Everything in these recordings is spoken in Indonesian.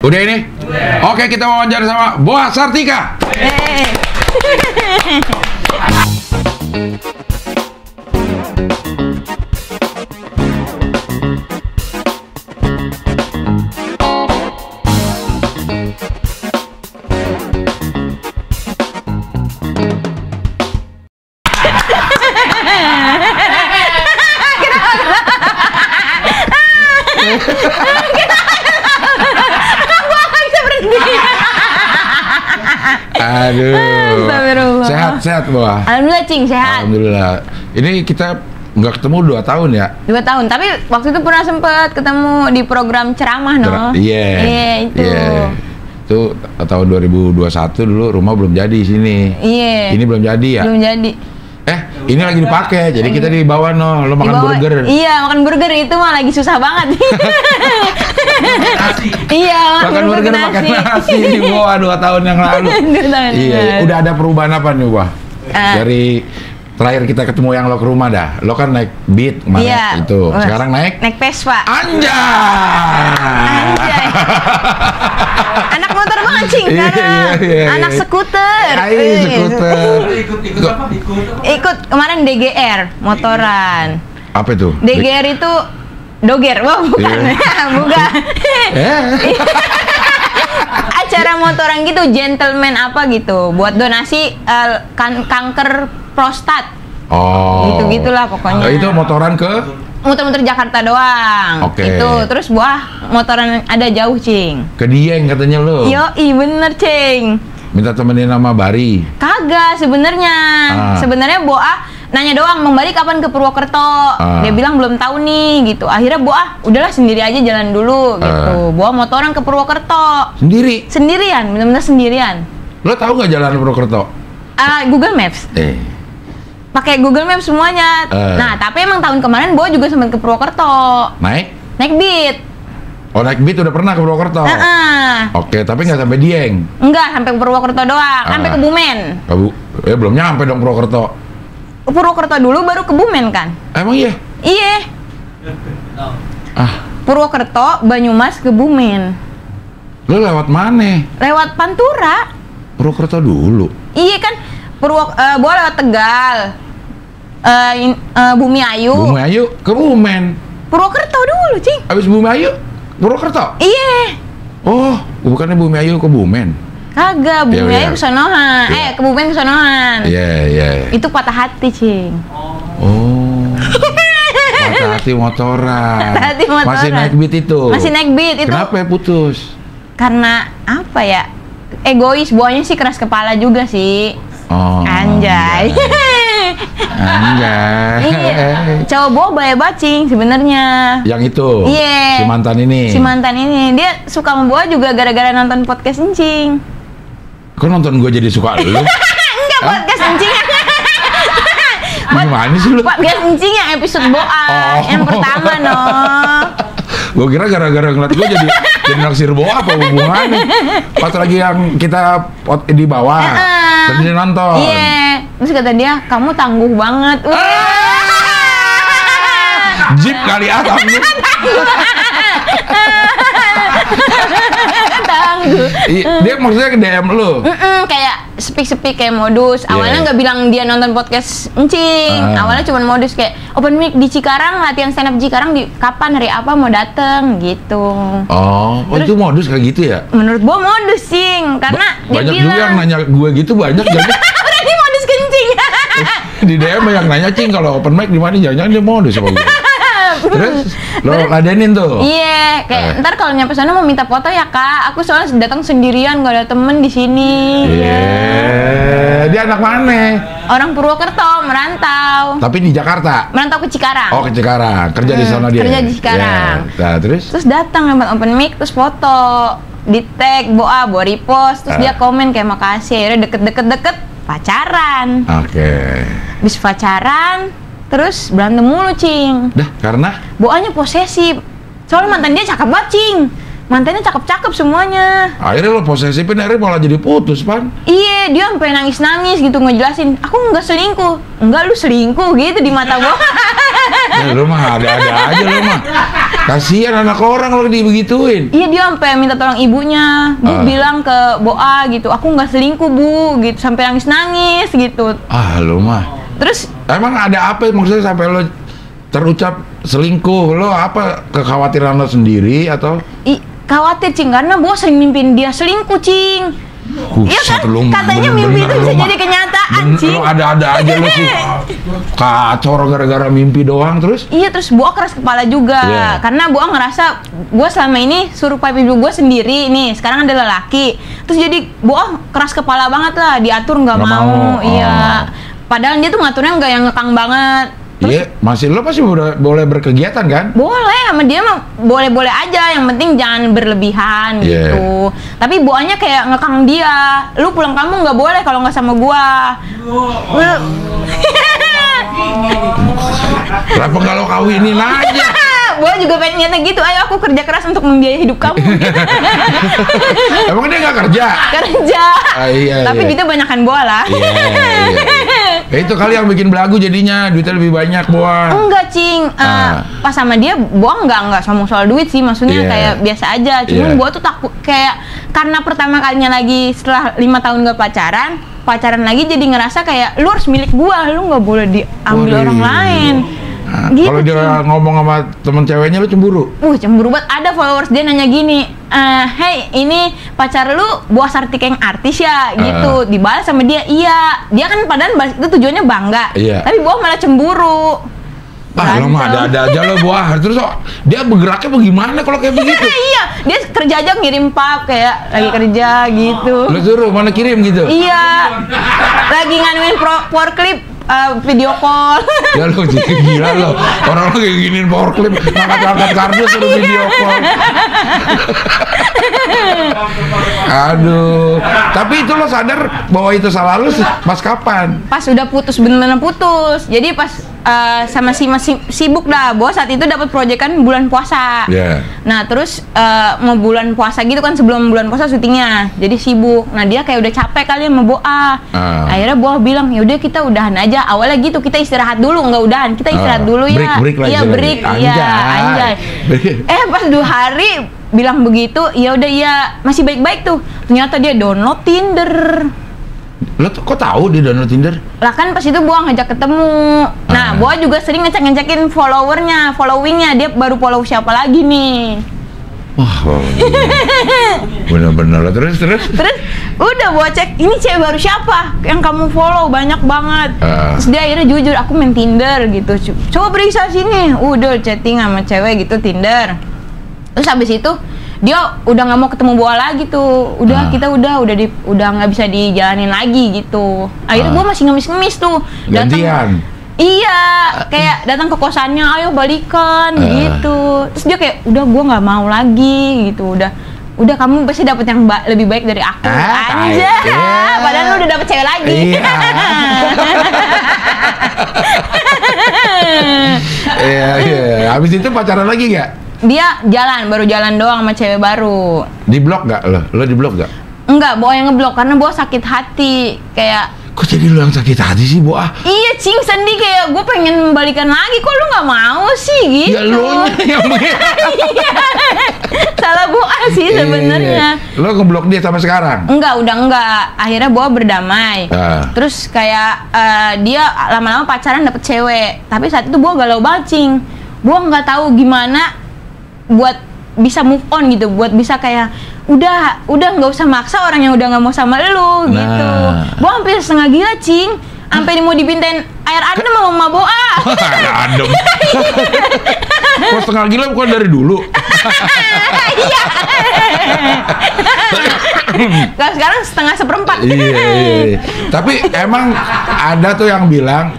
Udah ini? Oke, kita wawancara sama Boa Sartika. Aduh, sehat Boa. Alhamdulillah Cing, sehat. Alhamdulillah. Ini kita nggak ketemu 2 tahun ya? 2 tahun, tapi waktu itu pernah sempet ketemu di program ceramah, no? Iya, itu. Itu tahun 2021 dulu rumah belum jadi sini. Iya. Ini belum jadi ya? Belum jadi. Ini lagi dipakai, jadi kita dibawa lo makan burger. Iya, makan burger itu mah lagi susah banget. Iya, makan burger makan nasi di Boa 2 tahun yang lalu. Iya, udah ada perubahan apa nih, Wah? Dari terakhir kita ketemu yang lo ke rumah dah. Lo kan naik Beat kemarin itu. Sekarang naik Vespa. Anjay. Anak motor banget Cing, anak skuter. Ikut kemarin DGR motoran. Apa itu? DGR itu Doger. Wah, bukan. Bukan. Acara motoran gitu, gentleman apa gitu, buat donasi kanker prostat. Oh. Gitu-gitulah pokoknya. Itu motoran ke? Muter-muter Jakarta doang. Oke. Itu terus motoran ada jauh Cing. Ke Dieng katanya lo. Yoi, bener Cing. Minta temenin sama Bari. Kagak sebenarnya. Sebenarnya Boa nanya doang, Bang Bari kapan ke Purwokerto? Dia bilang belum tahu nih gitu. Akhirnya Boa, udahlah sendiri aja jalan dulu gitu. Boa motoran ke Purwokerto. Sendiri? Sendirian, benar-benar sendirian. Lo tahu nggak jalan Purwokerto? Google Maps. Pakai Google Maps semuanya. Nah, tapi emang tahun kemarin Boa juga sempat ke Purwokerto. Naik Beat. Oh, naik Beat udah pernah ke Purwokerto? Oke, tapi nggak sampai Dieng? Enggak, sampai ke Purwokerto doang. Sampai ke Bumen. Belum nyampe dong Purwokerto. Purwokerto dulu baru ke Bumen kan? Emang iya? Iya. Purwokerto, Banyumas ke Bumen. Lo lewat mana? Lewat Pantura. Purwokerto dulu? Iya kan, Boa lewat Tegal. Bumi Ayu. Bumi Ayu ke Bumen. Purwokerto dulu, Cing. Abis Bumi Ayu, Purwokerto? Iya. Oh, bukannya Bumi Ayu ke Bumen? Kagak, Bumi Ayu ke sonohan. Ke Bumen ke sonohan. Iya. Itu patah hati, Cing. Oh. Patah hati motoran. Masih naik Beat itu? Masih naik Beat itu. Kenapa putus? Karena apa ya? Egois, Boanya sih keras kepala juga sih. Oh. Anjay. Iya. Cowok Boa baik banget Cing sebenarnya. Yang itu? Iya. Si mantan ini? Dia suka sama Boa juga gara-gara nonton podcast Encing. Kok nonton gue jadi suka lu? Enggak, podcast Encing. Gimana sih lu? Podcast Encing yang episode Boa yang pertama no. Gue kira gara-gara ngeliat gue jadi naksir Boa apa hubungannya? Pas lagi yang kita di bawah, terus dia nonton. Iya. Terus kata dia, kamu tangguh banget. Jeep kali tangguh. Tangguh. Dia maksudnya ke DM lu? Kayak speak kayak modus. Awalnya nggak bilang dia nonton podcast Encing. Awalnya cuma modus kayak open mic di Cikarang, latihan stand up Cikarang di kapan, hari apa mau dateng gitu. Oh, itu modus kayak gitu ya? Menurut gua modus Cing, karena banyak dia juga bilang, yang nanya gue gitu banyak jadi. Berarti modus kencing. Di DM yang nanya Cing kalau open mic di mana, jangan-jangan dia modus apa gue. Terus lo ladenin tuh? Iya, kayak ntar kalau nyampe sana mau minta foto ya Kak. Aku soalnya datang sendirian, gak ada temen di sini. Iya. Dia anak mana? Orang Purwokerto, merantau. Tapi di Jakarta? Merantau ke Cikarang. Oh, ke Cikarang. Kerja di sana dia? Kerja di Cikarang. Nah, terus? Terus datang lewat open mic, terus foto. Di tag, Boa repost. Terus dia komen kayak makasih. Akhirnya deket pacaran. Oke. Bis pacaran, terus berantem mulu Cing. Dah, karena? Boanya posesif. Soalnya mantan dia cakep banget Cing. Mantannya cakep-cakep semuanya. Akhirnya lo posesifin, akhirnya malah jadi putus, Pan. Iya, dia sampai nangis-nangis gitu ngejelasin, aku nggak selingkuh. Enggak, lu selingkuh gitu di mata gua. Lu mah ada-ada aja lu mah. Kasihan anak orang lo dibegituin. Iya, dia sampai minta tolong ibunya. Bu bilang ke Boa gitu, aku nggak selingkuh Bu, gitu, sampai nangis-nangis gitu. Lu mah. Terus emang ada apa maksudnya sampai lo terucap selingkuh? Lo apa kekhawatiran lo sendiri atau? Khawatir Cing, karena Boa sering mimpin dia selingkuh Cing. Iya kan? Katanya mimpi itu bisa jadi kenyataan, Cing. Lo ada-ada aja lo sih. Kacau gara-gara mimpi doang terus? Iya, terus Boa keras kepala juga. Karena Boa ngerasa gue selama ini suruh pipi gue sendiri nih. Sekarang ada lelaki. Terus jadi Boa keras kepala banget lah. Diatur nggak mau. Iya. Padahal dia tuh ngaturnya nggak yang ngekang banget. Iya, masih lo pasti boleh berkegiatan kan? Boleh, sama dia mah boleh-boleh aja. Yang penting jangan berlebihan gitu. Tapi Boanya kayak ngekang dia. Lu pulang kamu nggak boleh kalau nggak sama gua. Kenapa nggak lo kawinin aja? Boa juga pengen nyata gitu. Ayo aku kerja keras untuk membiayai hidup kamu. Emang dia nggak kerja? Kerja. Tapi duitnya banyakan Boa lah. Itu kali yang bikin belagu jadinya, duitnya lebih banyak Boa. Enggak Cing, pas sama dia Boa nggak ngomong soal duit sih, maksudnya kayak biasa aja. Cuman Boa tuh takut kayak karena pertama kalinya lagi setelah 5 tahun gak pacaran lagi jadi ngerasa kayak lu harus milik gua, lu nggak boleh diambil orang lain. Gitu, kalau dia ngomong sama temen ceweknya lu cemburu? Cemburu banget. Ada followers dia nanya gini, hey ini pacar lu Boa Sartika yang artis ya? Gitu. Dibalas sama dia, iya. Dia kan padahal itu tujuannya bangga. Tapi Boa malah cemburu. Lo mah ada-ada aja lo Boa. Terus dia bergeraknya bagaimana kalau kayak begitu? Iya, dia kerja aja ngirim pap kayak lagi kerja gitu. Lo suruh mana kirim gitu? Iya. Lagi nganuin forklift. Video call. Ya lo gila lo. Orang lo kayak giniin power clip, angkat kardus suruh video call. Aduh. Tapi itu lo sadar bahwa itu salah lo pas kapan? Pas udah putus, bener-bener putus. Jadi pas sama masih sibuk dah. Boa saat itu dapat proyekan bulan puasa. Nah terus mau bulan puasa gitu kan, sebelum bulan puasa syutingnya. Jadi sibuk. Nah dia kayak udah capek kali sama Boa. Akhirnya Boa bilang, yaudah kita udahan aja. Awalnya gitu, kita istirahat dulu, nggak udahan, kita istirahat dulu ya. Break. Anjay. Pas 2 hari bilang begitu, ya udah ya masih baik-baik tuh. Ternyata dia download Tinder. Lo kok tahu dia download Tinder? Lah kan pas itu Boa ngajak ketemu. Nah, Boa juga sering ngecek-ngecekin followingnya. Dia baru follow siapa lagi nih. Wah, bener-bener. Terus udah Boa cek, ini cewek baru siapa yang kamu follow, banyak banget. Terus dia akhirnya jujur, aku main Tinder gitu. Coba periksa sini. Udah chatting sama cewek gitu Tinder. Terus habis itu dia udah nggak mau ketemu Boa lagi tuh. Kita udah nggak bisa dijalanin lagi gitu. Akhirnya Boa masih ngemis tuh. Gantian. Iya, kayak datang ke kosannya, ayo balikan gitu. Terus dia kayak, udah gue nggak mau lagi gitu. Udah kamu pasti dapet yang lebih baik dari aku. Anjay, padahal lu udah dapet cewek lagi. Habis itu pacaran lagi nggak? Dia baru jalan doang sama cewek baru. Di blok nggak lo? Lo di blok nggak? Enggak, Boa yang ngeblok karena Boa sakit hati kayak. Kok jadi lu yang sakit hati sih, Boa? Iya, Cing, sedih kayak gue pengen membalikan lagi, kok lu nggak mau sih gitu? Ya lu yang salah Boa sih sebenarnya. Lo ngeblok dia sampai sekarang? Enggak, udah enggak. Akhirnya Boa berdamai. Terus kayak dia lama-lama pacaran dapet cewek, tapi saat itu Boa galau banget, Cing. Boa nggak tahu gimana buat bisa move on gitu, buat bisa kayak udah nggak usah maksa orang yang udah nggak mau sama lu gitu. Boa hampir setengah gila, Cing, sampai mau dipintain air adem sama Mama Boa. Air adem. Kok setengah gila bukan dari dulu? Iya. Kalau sekarang setengah seperempat. Iya. Tapi emang ada tuh yang bilang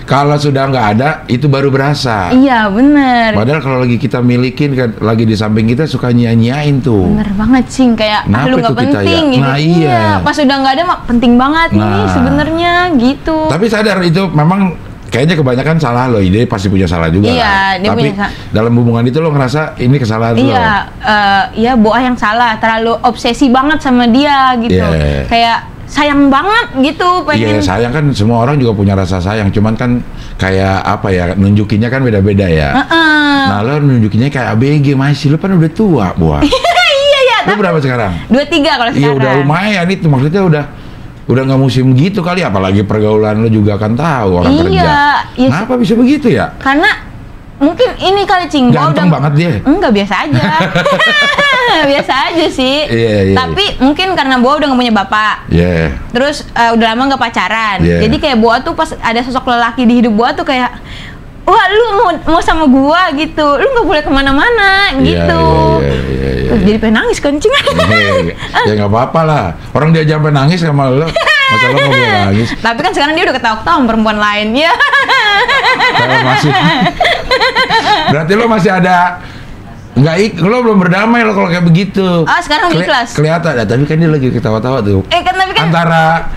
kalau sudah nggak ada, itu baru berasa. Iya, bener. Padahal kalau lagi kita milikin, kan, lagi di samping kita suka nyanyain tuh. Bener banget, Cing. Kayak, lu nggak penting. Nah, iya. Pas udah nggak ada, mah penting banget nih sebenarnya gitu. Tapi sadar itu memang kayaknya kebanyakan salah lo. Dia pasti punya salah juga. Iya, dia tapi punya dalam hubungan itu lo ngerasa ini kesalahan lo. Iya, Boa yang salah. Terlalu obsesi banget sama dia gitu. Kayak sayang banget gitu, pengen. Iya, sayang kan semua orang juga punya rasa sayang, cuman kan kayak apa ya, nunjukinnya kan beda-beda ya. Nah, lo nunjukinnya kayak ABG masih, lo kan udah tua, Buah. Iya. Lo berapa sekarang? 23 kalau sekarang. Iya, udah lumayan itu, maksudnya udah nggak musim gitu kali, apalagi pergaulan lo juga kan tahu orang kerja. Iya. Kenapa bisa begitu ya? Karena mungkin ini kali Cing. Ganteng banget dia. Enggak, biasa aja. Biasa aja sih. Iya. Tapi mungkin karena Boa udah gak punya bapak. Iya. Terus udah lama gak pacaran. Jadi kayak Boa tuh pas ada sosok lelaki di hidup Boa tuh kayak, wah lu mau sama gua gitu, lu nggak boleh kemana-mana gitu. Iya. Jadi pengen nangis kencing. Ya nggak apa-apa lah. Orang dia sampai nangis sama lo. Masa lo mau nangis? Tapi kan sekarang dia udah ketawa-ketawa sama perempuan lain ya. Masih. Berarti lo masih ada. Lo belum berdamai lo kalau kayak begitu. Oh, sekarang ikhlas. Kelihatan ya, tapi kan dia lagi ketawa-tawa tuh. Tapi kan antara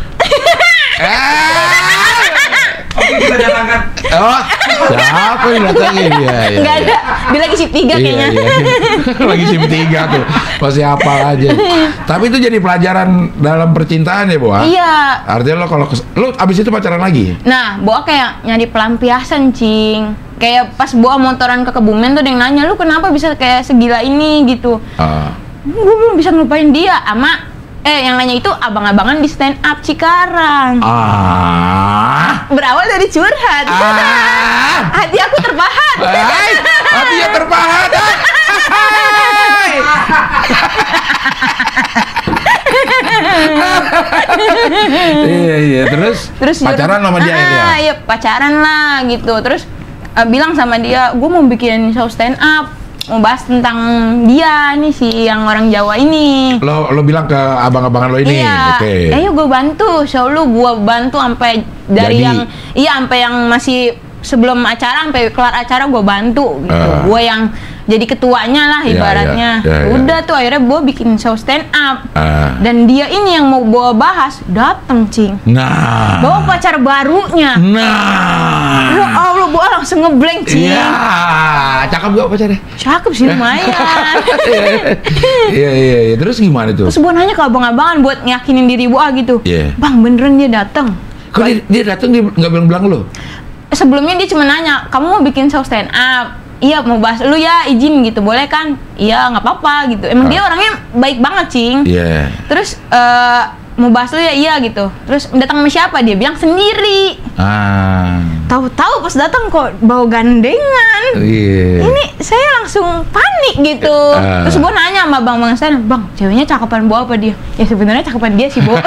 kita datangkan. Oh, siapa yang datangin? Iya. Nggak ada. Dia lagi shift 3 kayaknya. Iya. Lagi shift 3 tuh. Masih hafal aja. Tapi itu jadi pelajaran dalam percintaan ya, Boa? Iya. Artinya lo abis itu pacaran lagi? Nah, Boa kayak nyari pelampiasan, Cing. Kayak pas Boa motoran ke Kebumen tuh ada yang nanya, lu kenapa bisa kayak segila ini gitu. Gue belum bisa ngelupain dia. Yang nanya itu abang-abangan di stand up Cikarang. Berawal dari curhat. Hati aku terpahat. Hatinya terpahat. Iya. Terus pacaran sama dia ya? Iya, pacaran lah gitu. Terus bilang sama dia, gue mau bikin show stand up, mau bahas tentang dia nih, si yang orang Jawa ini. Lo bilang ke abang-abangan lo ini? Iya. Okay. Ayo gue bantu show lu, gue bantu sampai dari sampai yang masih sebelum acara sampai kelar acara gue bantu gitu. Gue yang jadi ketuanya lah ibaratnya. Udah tuh akhirnya gue bikin show stand up. Dan dia ini yang mau gue bahas dateng, Cing. Bawa pacar barunya. Ya Allah, gue langsung ngeblank, Cing. Iya. Cakep gak pacarnya? Cakep sih, lumayan. Iya. Terus gimana tuh? Terus gue nanya ke abang-abangan buat nyakinin diri gue gitu. Bang, beneran dia dateng? Kok dia dateng dia nggak bilang-bilang lo? Sebelumnya dia cuma nanya, kamu mau bikin show stand up? Iya, mau bahas lu ya, izin gitu, boleh kan? Iya, nggak apa-apa gitu. Emang dia orangnya baik banget, Cing. Iya. Terus mau bahas lu ya, iya gitu. Terus datang sama siapa? Dia bilang sendiri. Tahu-tahu pas datang kok bawa gandengan. Ini saya langsung panik gitu. Terus gue nanya sama bang saya, bang, ceweknya cakepan Bo apa dia? Ya sebenarnya cakepan dia sih, Bo.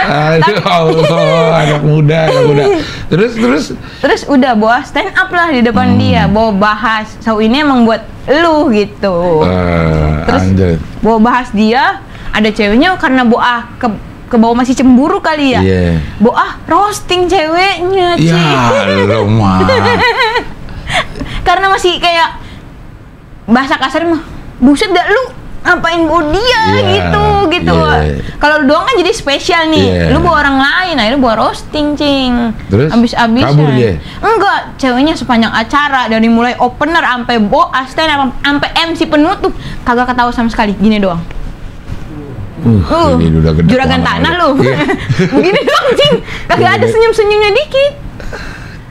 Aduh Allah, anak muda. Terus udah Boa stand up lah di depan dia, Boa bahas show ini emang buat lu gitu. Terus Boa bahas dia, ada ceweknya karena Boa ke bawah masih cemburu kali ya. Boa roasting ceweknya, Ci. Ya lo mah. Karena masih kayak bahasa kasar mah, buset dah lu ngapain bawa dia gitu. Kalau lu doang kan jadi spesial nih. Lu bawa orang lain, akhirnya bawa roasting, Cing. Terus abis-abisan. Kabur dia? Enggak, ceweknya sepanjang acara dari mulai opener sampai sampai MC penutup kagak ketawa sama sekali, gini doang. Ini udah gede. Juragan tanah lu. Begini doang, Cing. Kagak ada senyum-senyumnya dikit.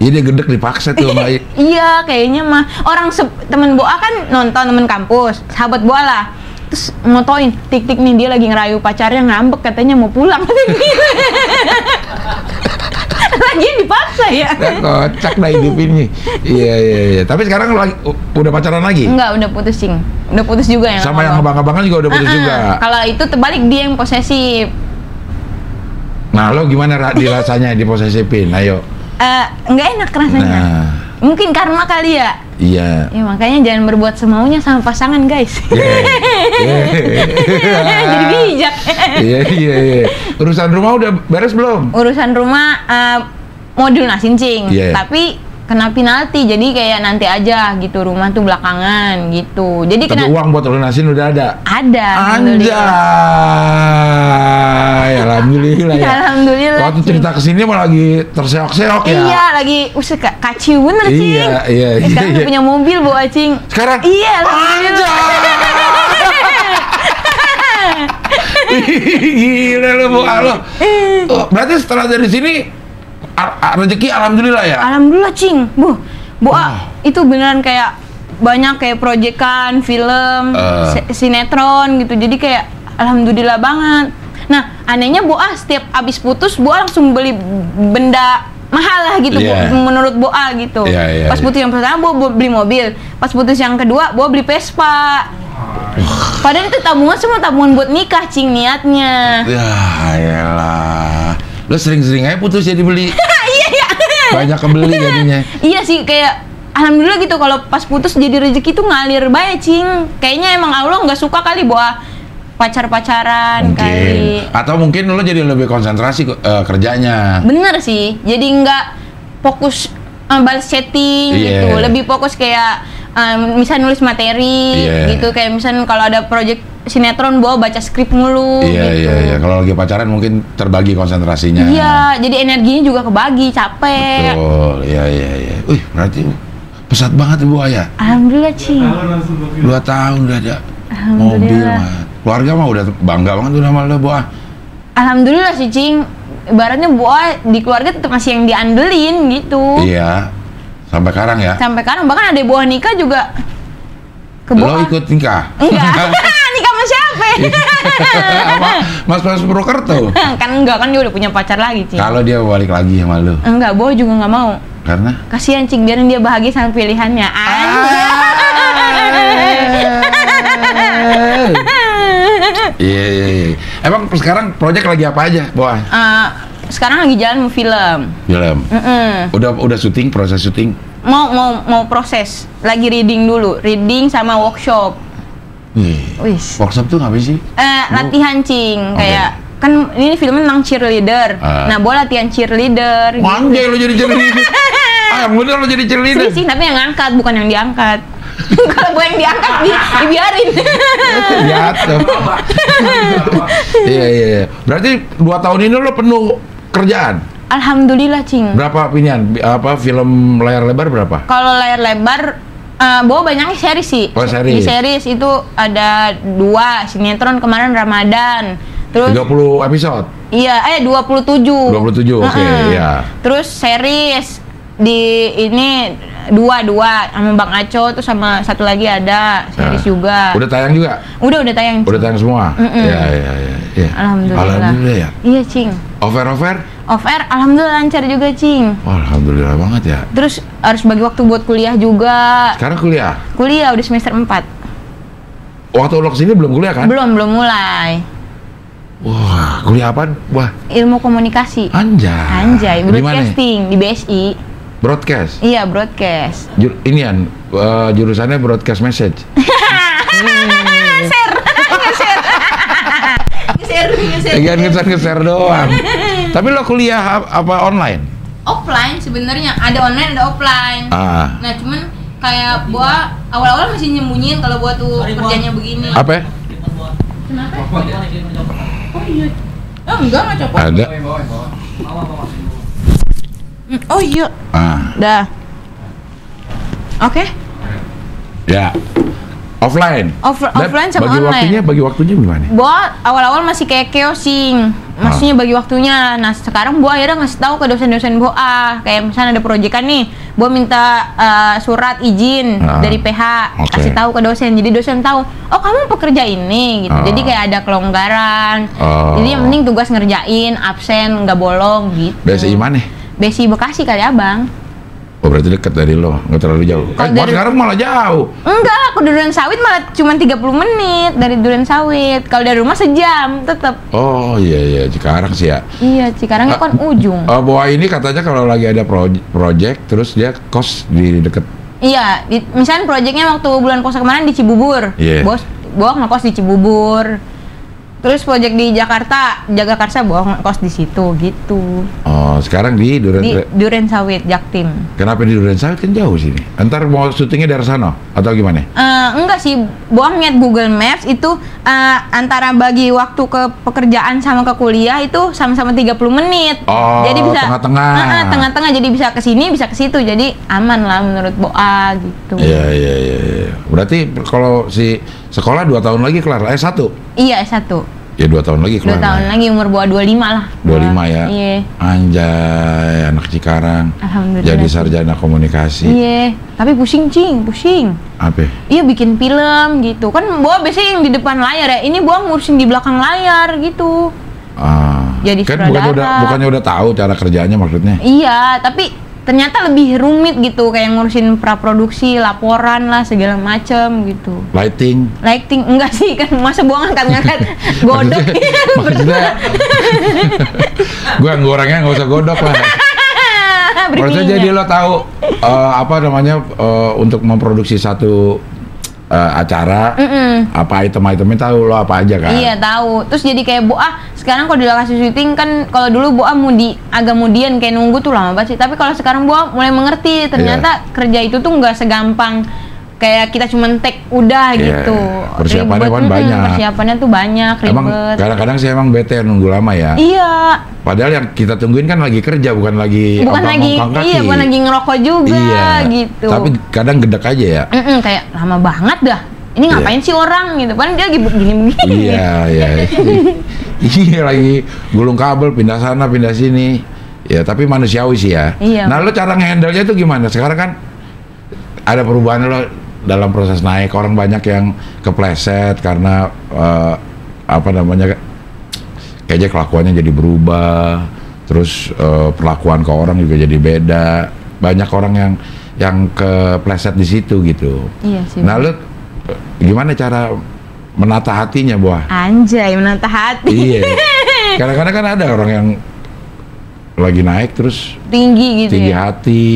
Iya, dia gedek dipaksa tuh sama Iya, kayaknya mah orang temen Boa kan nonton, temen kampus, sahabat Boa lah. Terus motoin, tik-tik nih dia lagi ngerayu pacarnya, ngambek katanya mau pulang. Lagi dipaksa ya. Kocak dah hidup ini. Iya. Tapi sekarang udah pacaran lagi? Enggak, udah putus, Cing. Udah putus juga yang sama yang abang-abangan juga udah putus juga. Kalau itu terbalik, dia yang posesif. Nah, lo gimana dirasanya diposesifin? Ayo. Nggak enak rasanya. Mungkin karma kali ya. Iya. Ya makanya jangan berbuat semaunya sama pasangan, guys. Jadi bijak. Iya. Urusan rumah udah beres belum? Urusan rumah mau dilunasin, Cing. Tapi kena penalti, jadi kayak nanti aja gitu, rumah tuh belakangan gitu. Jadi tapi uang buat lunasin udah ada? Ada. Alhamdulillah ya. Alhamdulillah. Waktu cerita kesini malah lagi terseok-seok ya. Iya, lagi kaciu bener, Cing. Iya. Sekarang punya mobil, Bo, Cing. Sekarang? Iya, alhamdulillah. Gila lu Boa lo. Berarti setelah dari sini rezeki alhamdulillah ya? Alhamdulillah Cing. Boa itu beneran kayak banyak kayak proyekan, film, sinetron gitu. Jadi kayak alhamdulillah banget. Nah, anehnya Boa setiap abis putus Boa langsung beli benda mahal lah gitu, menurut Boa gitu. Pas putus yang pertama Boa beli mobil, pas putus yang kedua Boa beli Vespa. Padahal itu tabungan semua tabungan buat nikah Cing niatnya. Ya elah. Lo sering-sering aja putus jadi beli. Iya. Banyak kebeli jadinya. Iya sih kayak alhamdulillah gitu kalau pas putus jadi rezeki tuh ngalir bae Cing. Kayaknya emang Allah nggak suka kali Boa pacar-pacaran kali. Atau mungkin lo jadi lebih konsentrasi kerjanya. Bener sih. Jadi nggak fokus balas chatting gitu. Lebih fokus kayak misal nulis materi gitu. Kayak misal kalau ada project sinetron Boa baca skrip mulu gitu. Iya. Kalau lagi pacaran mungkin terbagi konsentrasinya. Iya, jadi energinya juga kebagi, capek. Betul, iya. Wih, berarti pesat banget Ibu Ayah. Alhamdulillah Cing. 2 tahun udah ada mobil mah. Keluarga mah udah bangga banget udah sama lo Boa. Alhamdulillah sih Cing. Ibaratnya Boa di keluarga tetap masih yang diandelin gitu. Iya. Sampai sekarang ya. Sampai sekarang bahkan ada Boa nikah juga ke Boa. Lo ikut nikah? Enggak. Nikah sama siapa? Mas Purwokerto. Kan enggak, kan dia udah punya pacar lagi Cing. Kalau dia balik lagi sama lo? Enggak, Boa juga nggak mau. Karena? Kasihan Cing, biarin dia bahagia sama pilihannya. Iya. Emang sekarang proyek lagi apa aja, Boa? Sekarang lagi jalan film. Udah syuting, proses syuting? Mau proses. Lagi reading dulu, reading sama workshop. Workshop tuh ngapain sih? Latihan Cing, kayak kan ini filmnya tentang cheerleader. Nah, Boa latihan cheerleader. Manjai lo jadi cheerleader. Bener lo jadi cheerleader. Sih, tapi yang ngangkat bukan yang diangkat. Kalau gue yang diangkat dibiarin. Jatuh. Iya. Berarti 2 tahun ini lo penuh kerjaan? Alhamdulillah Cing. Berapa pilihan? Film layar lebar berapa? Kalau layar lebar Boa banyaknya series sih. Di series itu ada 2 sinetron kemarin Ramadan. Terus 30 episode? Iya, 27. 27, oke, iya. Terus series di ini 2 sama Bang Aco tuh sama satu lagi ada series juga. Udah tayang juga? Udah tayang. Udah tayang semua? Iya. Alhamdulillah ya? Iya Cing. Off-air? Off-air, alhamdulillah lancar juga Cing. Alhamdulillah banget ya. Terus harus bagi waktu buat kuliah juga. Sekarang kuliah? Kuliah udah semester 4. Waktu lo kesini belum kuliah kan? Belum mulai. Wah, kuliah apaan? Wah, ilmu komunikasi. Anjay, broadcasting di BSI. Broadcast? Iya, broadcast. Inian, jurusannya broadcast message. Ngeser doang. Tapi lo kuliah apa online? Offline sebenarnya, ada online ada offline. Nah, cuman kayak Boa awal-awal masih nyembunyiin kalau Boa tuh kerjanya begini. Apa? Kenapa? Oh iya. Enggak copot. Ada. Oh iya. Dah. Oke. Ya. Offline. Offline sama online. Bagi waktunya gimana? Boa awal-awal masih kayak chaosing. Maksudnya bagi waktunya. Nah, sekarang Boa akhirnya ngasih tahu ke dosen-dosen Boa. Kayak misalnya ada proyekan nih, Boa minta surat izin dari PH. Kasih tahu ke dosen. Jadi dosen tahu, oh kamu pekerja ini gitu. Jadi kayak ada kelonggaran. Jadi yang penting tugas ngerjain, absen, nggak bolong gitu. BSI mana? BSI Bekasi kali Abang. Oh berarti dekat dari lo, nggak terlalu jauh. Kan sekarang malah jauh. Enggak, aku dari Duren Sawit malah cuma 30 menit dari Duren Sawit. Kalau dari rumah sejam tetap. Oh iya, Cikarang sih ya. Iya, Cikarang itu kan ujung. Boa ini katanya kalau lagi ada project terus dia kos di deket. Iya, misalnya projectnya waktu bulan puasa kemarin di Cibubur. Boa ngekos di Cibubur. Terus proyek di Jakarta, Jagakarsa Boa ngekos di situ gitu. Oh, sekarang di Duren Sawit, Jaktim. Kenapa di Duren Sawit kan jauh sini? Entar mau syutingnya dari sana atau gimana? Enggak sih, Boa ngeliat Google Maps itu antara bagi waktu ke pekerjaan sama ke kuliah itu sama-sama 30 menit. Oh, jadi bisa tengah-tengah. Tengah-tengah, jadi bisa ke sini, bisa ke situ. Jadi aman lah menurut Boa gitu. Iya. Berarti kalau si sekolah 2 tahun lagi kelar, S1? Iya, S1. Ya 2 tahun lagi keluar. 2 tahun lagi, umur Boa 25 lah. 25 ya? Iya. Anjay, anak Cikarang. Alhamdulillah. Jadi sarjana komunikasi. Iya, tapi pusing Cing, pusing. Apa? Iya, bikin film gitu. Kan Boa biasanya yang di depan layar ya, ini Boa ngurusin di belakang layar gitu. Jadi kan sutradara. bukannya udah tahu cara kerjanya maksudnya? Iya, tapi ternyata lebih rumit gitu, kayak ngurusin praproduksi, laporan lah segala macem gitu. Lighting Enggak sih, kan masa Boa ngangkat godok. maksudnya gue orangnya nggak usah godok lah. Maksudnya jadi lo tahu apa namanya untuk memproduksi satu acara, apa item-itemnya tahu lo apa aja kan? Iya tahu. Terus jadi kayak Boa sekarang kalau di lokasi syuting kan, kalau dulu Boa agak mudian kayak nunggu tuh lama banget sih. Tapi kalau sekarang Boa mulai mengerti ternyata kerja itu tuh nggak segampang kayak kita cuman take udah gitu. Persiapannya kan banyak. Persiapannya tuh banyak, ribet. Emang kadang-kadang sih emang bete nunggu lama ya. Iya. Padahal yang kita tungguin kan lagi kerja, bukan lagi bukan lagi ngerokok juga gitu. Tapi kadang gedek aja ya. Kayak lama banget dah. Ini ngapain sih orang gitu? Padahal dia lagi begini-begini. Iya. Iya, lagi gulung kabel, pindah sana, pindah sini. Ya, tapi manusiawi sih ya. Iya. Nah, lo cara nge-handle-nya itu gimana? Sekarang kan ada perubahan lo dalam proses naik. Orang banyak yang kepleset karena apa namanya, kayaknya kelakuannya jadi berubah. Terus perlakuan ke orang juga jadi beda. Banyak orang yang kepleset di situ gitu. Iya sih. Nah, lo gimana cara menata hatinya, Boa? Anjay, menata hati. Iya. Kadang-kadang kan ada orang yang lagi naik terus tinggi gitu. Tinggi hati.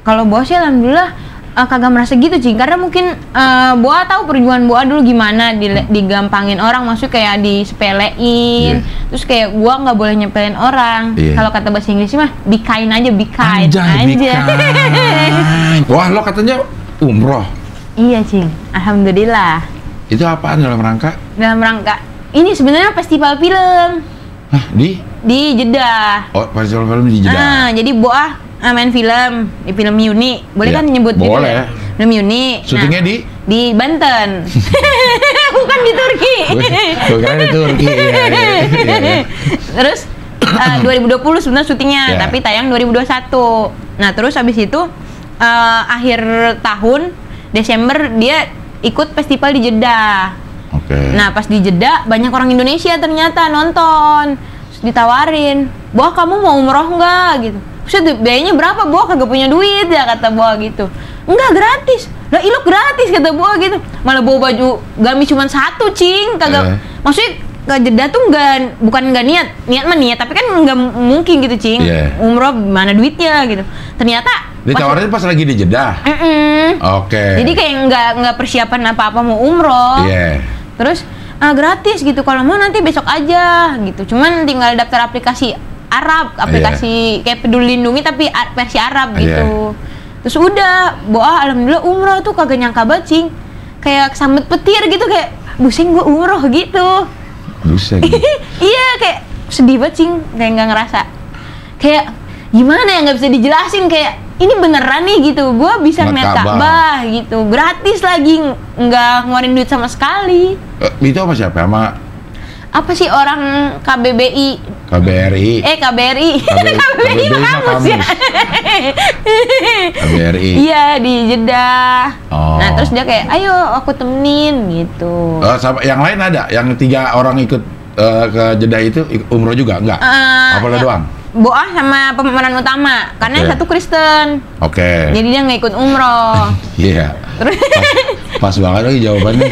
Kalau Boa sih alhamdulillah kagak merasa gitu, Cing. Karena mungkin Boa tahu perjuangan Boa dulu gimana digampangin orang, maksudnya kayak disepelein. Terus kayak gua nggak boleh nyepelin orang. Kalau kata bahasa Inggris mah be kind aja, be kind. Wah, lo katanya umroh. Iya, Cing. Alhamdulillah. Itu apaan dalam rangka? Dalam rangka ini sebenarnya festival film. Hah, di Jeddah. Oh, festival film di Jeddah. Jadi Boa main film di film Uni. Boleh kan nyebut gitu ya? Film Uni. Syutingnya di Banten. Bukan di Turki. Gue kira di Turki. Iya. Terus 2020 sebenarnya syutingnya, tapi tayang 2021. Nah, terus habis itu akhir tahun Desember dia ikut festival di Jeddah. Nah, pas di Jeddah banyak orang Indonesia ternyata nonton. Terus ditawarin, "Boa, kamu mau umroh nggak?" gitu. Terus biayanya berapa? Boa kagak punya duit ya, kata Boa gitu. "Enggak, gratis." Lah, ilok gratis kata Boa gitu. Malah bawa baju gamis cuma satu, Cing. Kagak maksudnya ke Jeddah tuh bukan nggak niat mah niat, tapi kan nggak mungkin gitu, Cing. Umroh mana duitnya gitu. Ternyata ditawarin pas lagi di Jeddah. Jadi kayak nggak persiapan apa-apa mau umroh. Terus gratis gitu, kalau mau nanti besok aja gitu. Cuman tinggal daftar aplikasi Arab, aplikasi kayak Peduli Lindungi tapi versi Arab gitu. Terus udah, Boa alhamdulillah umroh tuh kagak nyangka banget, Cing. Kayak kesambet petir gitu, kayak busing gua umroh gitu. Busing. Iya, kayak sedih banget, Cing. Kayak nggak ngerasa. Kayak gimana ya, nggak bisa dijelasin, kayak ini beneran nih gitu, gue bisa ngeliat Ka'bah gitu, gratis lagi, nggak ngeluarin duit sama sekali. Itu apa siapa? Sama apa sih orang KBRI? KBRI mah kamus ya. KBRI. Iya, di Jeddah. Nah, terus dia kayak, "Ayo aku temenin," gitu. Yang lain ada? Yang 3 orang ikut ke Jeddah itu umroh juga? Enggak? Apa lo doang? Boa sama pemeran utama, karena yang satu Kristen. Jadi dia nggak ikut umroh. Iya. Pas banget lagi jawabannya.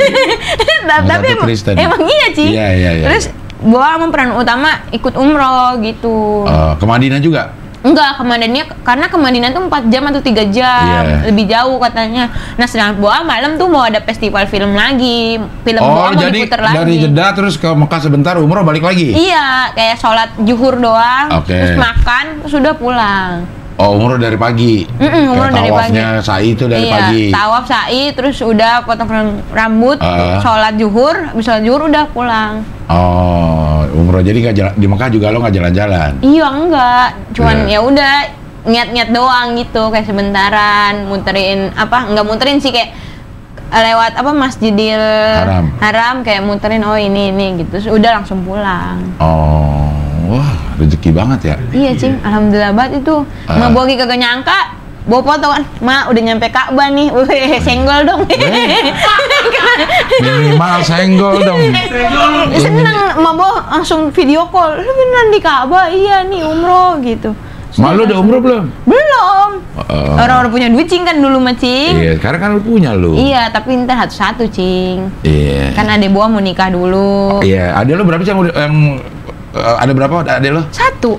Tapi emang iya, Ci. Iya. Terus Boa sama pemeran utama ikut umroh gitu. Ke Madinah juga? Enggak, ke Madinah, karena ke Madinah tuh 4 jam atau 3 jam, lebih jauh katanya. Nah, sedangkan Boa malam tuh mau ada festival film lagi, Boa mau diputer lagi. Dari Jeddah terus ke Mekah sebentar, umroh balik lagi? Iya, kayak sholat zuhur doang, terus makan, terus udah pulang. Oh, umroh dari pagi? Umroh dari pagi. Tawafnya sa'i itu dari pagi? Iya, tawaf sa'i, terus udah potong rambut, sholat zuhur, habis sholat zuhur udah pulang. Oh, umroh jadi di Mekah juga lo nggak jalan-jalan? Iya, enggak, cuman ya udah niat-niat doang gitu, kayak sebentaran muterin nggak muterin sih, kayak lewat apa Masjidil Haram kayak muterin ini gitu. Terus udah langsung pulang. Oh, wah rezeki banget ya. Iya Cing, alhamdulillah banget itu. Ma Bogi kagak nyangka, bawa foto kan, Ma udah nyampe Ka'bah nih, senggol dong. Minimal senggol dong. Seneng, Ma Bo langsung video call, lu beneran di Ka'bah? Iya nih umroh gitu. Malu udah umroh belum? Belum. Orang-orang punya duit Cing kan dulu mah Cing. Iya, sekarang kan lu punya lu. Iya, tapi ntar satu-satu Cing. Iya. Kan adek Boa mau nikah dulu. Iya, adek lu berapa sih yang ada berapa adek lo?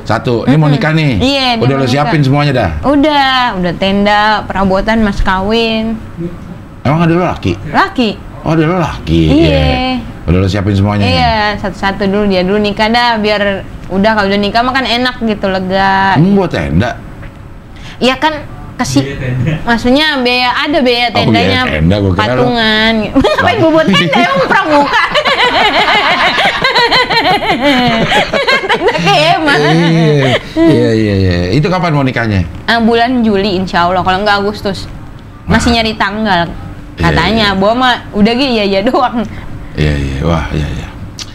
Satu. Ini mau nikah nih? Iya. Udah lo siapin semuanya dah? Udah tenda, perabotan, mas kawin. Emang adek lo laki? Laki. Oh, adek lo laki? Iya. Udah lo siapin semuanya? Iya, satu-satu dulu, dia dulu nikah dah, biar udah kalau udah nikah mah kan enak gitu, lega. Buat tenda? Iya kan, maksudnya ada biaya tendanya, tenda, patungan. Ngapain buat tenda, emang pramuka? Tenda kemah. Iya. Itu kapan mau nikahnya? Bulan Juli insya Allah, kalau nggak Agustus. Masih nyari tanggal. Katanya, Boa mah udah gitu ya doang. Iya. Wah, iya.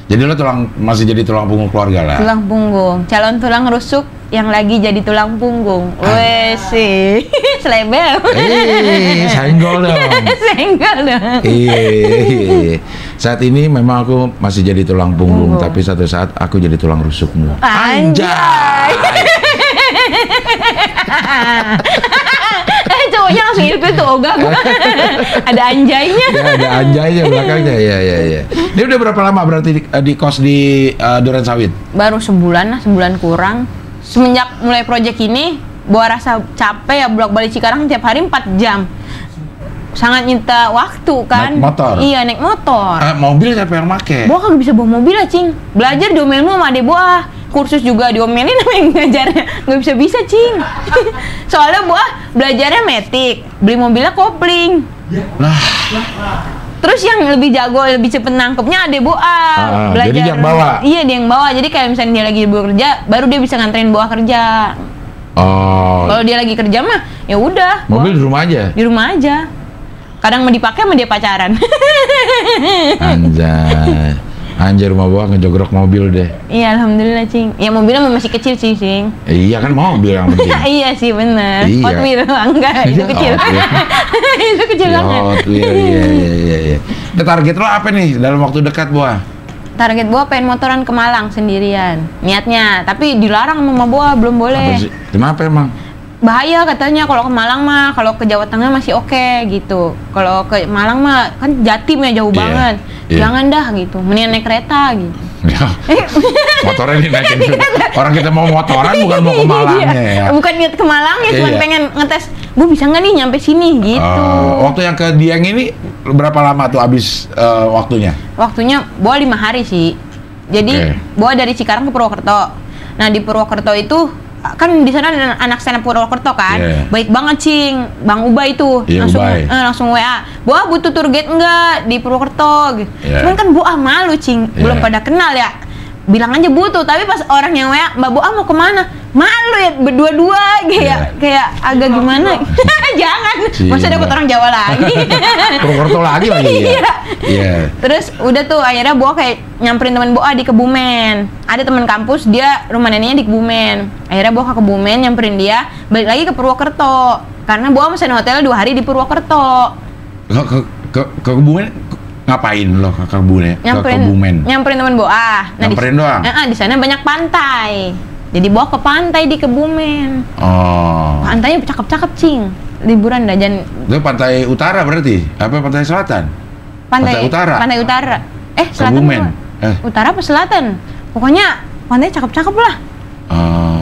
Jadi lo masih jadi tulang punggung keluarga lah? Tulang punggung, calon tulang rusuk yang lagi jadi tulang punggung. Wes sih, selebel. Senggol dong. Iya. Saat ini memang aku masih jadi tulang punggung, tapi satu saat aku jadi tulang rusukmu. Anjay. Cowoknya langsung ilfil tuh ogah gua. Ada anjaynya. Ya, ada anjaynya belakangnya. Iya. Ini udah berapa lama berarti di kos di Duren Sawit? Baru sebulan kurang. Semenjak mulai proyek ini, Boa rasa capek ya bolak-balik Cikarang tiap hari 4 jam. Sangat nyita waktu kan. Naik motor? Iya, naik motor. Mobil siapa yang make? Boa kagak bisa bawa mobil lah, Cing. Belajar diomelin sama adek Boa. Kursus juga diomelin sama yang ngajarnya. Nggak bisa, Cing. Soalnya Boa belajarnya metik, beli mobilnya kopling. Nah. Terus yang lebih jago, lebih cepet nangkepnya adek Boa. Belajar. Jadi dia yang bawa? Iya, dia yang bawa. Jadi kayak misalnya dia lagi bekerja, baru dia bisa nganterin Boa kerja. Oh. Kalau dia lagi kerja mah, ya udah. Mobil di rumah aja? Di rumah aja. Kadang mau dipakai sama dia pacaran. Anjir, rumah Boa ngejogrok mobil deh. Iya, alhamdulillah Cing. Ya mobilnya masih kecil sih Cing. Iya kan, mobil yang penting. Iya sih bener. Iya. Hot Wheel enggak, itu kecil. Itu kecil banget. Hot Wheel, iya. Target lo apa nih dalam waktu dekat Boa? Target Boa pengen motoran ke Malang sendirian. Niatnya, tapi dilarang sama Boa, belum boleh. Kenapa emang? Bahaya katanya kalau ke Malang mah, kalau ke Jawa Tengah masih oke gitu. Kalau ke Malang mah kan Jatim ya jauh banget. Jangan dah gitu, mendingan naik kereta gitu. Ya, motornya dinaikin. Orang kita mau motoran bukan mau ke Malangnya ya. Bukan niat ke Malangnya, cuma pengen ngetes, gue bisa nggak nih nyampe sini gitu. Waktu yang ke Dieng ini berapa lama tuh habis waktunya? Waktunya Boa 5 hari sih. Jadi Boa dari Cikarang ke Purwokerto. Nah di Purwokerto itu kan di sana ada anak stand up Purwokerto kan, baik banget Cing, Bang Ubay itu langsung WA, Boa butuh tour guide enggak di Purwokerto? Gitu. Cuman kan Boa malu Cing, belum pada kenal ya, bilang aja butuh, tapi pas orang yang WA, Mbak Boa mau kemana? Malu ya berdua-dua, kayak agak gimana? Jangan, masa dapat orang Jawa lagi? Purwokerto lagi ya? Iya. Terus udah tuh akhirnya Boa kayak nyamperin teman Boa di Kebumen. Ada teman kampus dia rumah neneknya di Kebumen. Akhirnya Boa ke Kebumen nyamperin dia, balik lagi ke Purwokerto. Karena Boa mesen hotel 2 hari di Purwokerto. Ke Kebumen ngapain lo ke Kebumen? Nyamperin teman Boa. Nyamperin doang? Di sana banyak pantai. Jadi Boa ke pantai di Kebumen. Pantainya cakep-cakep Cing. Liburan dah itu pantai utara berarti? Apa pantai selatan? Pantai utara. Pantai utara. Selatan. Kebumen. Utara apa selatan? Pokoknya pantai cakep-cakep lah.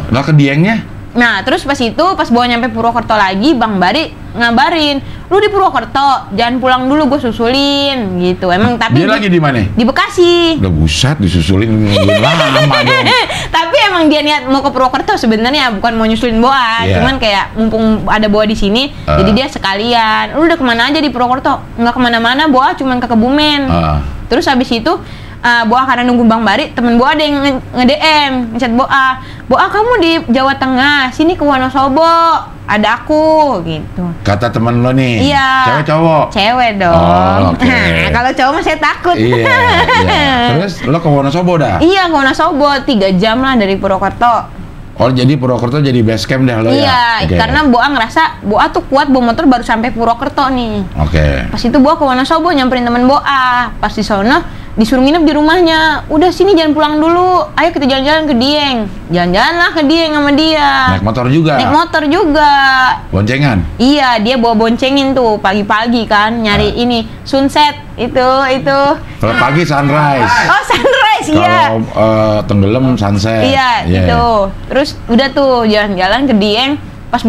Lah ke Diengnya? Nah, terus pas Boa nyampe Purwokerto lagi, Bang Bari ngabarin, lu di Purwokerto, jangan pulang dulu, gue susulin gitu. Emang tapi dia lagi di mana? Di Bekasi. Udah buset, disusulin lama dong. Tapi emang dia niat mau ke Purwokerto sebenarnya, bukan mau nyusulin Boa, cuman kayak mumpung ada Boa di sini, jadi dia sekalian. Lu udah kemana aja di Purwokerto? Nggak kemana-mana, Boa cuman ke Kebumen. Terus habis itu Boa karena nunggu Bang Bari, temen Boa ada yang nge-DM, ngechat Boa, kamu di Jawa Tengah, sini ke Wonosobo. ada aku gitu. Kata temen lo nih. Iya. Cewek cowok? Cewek dong. Okay. Kalau cowok mah saya takut. Iya. Terus lo ke Wonosobo dah? Iya, ke Wonosobo 3 jam lah dari Purwokerto. Oh, jadi Purwokerto jadi base camp dah lo ya? Iya, karena Boa ngerasa Boa tuh kuat bawa motor baru sampai Purwokerto nih. Pas itu Boa ke Wonosobo nyamperin temen Boa. Pas di sana disuruh nginep di rumahnya. Udah sini jangan pulang dulu. Ayo kita jalan-jalan ke Dieng. Jalan-jalan lah ke Dieng sama dia. Naik motor juga? Naik motor juga. Boncengan? Iya, dia bawa boncengin tuh pagi-pagi kan nyari ini sunset itu. Kalau pagi sunrise. Oh, sunrise iya. Kalau tenggelam sunset. Iya, gitu. Terus udah tuh jalan-jalan ke Dieng. Pas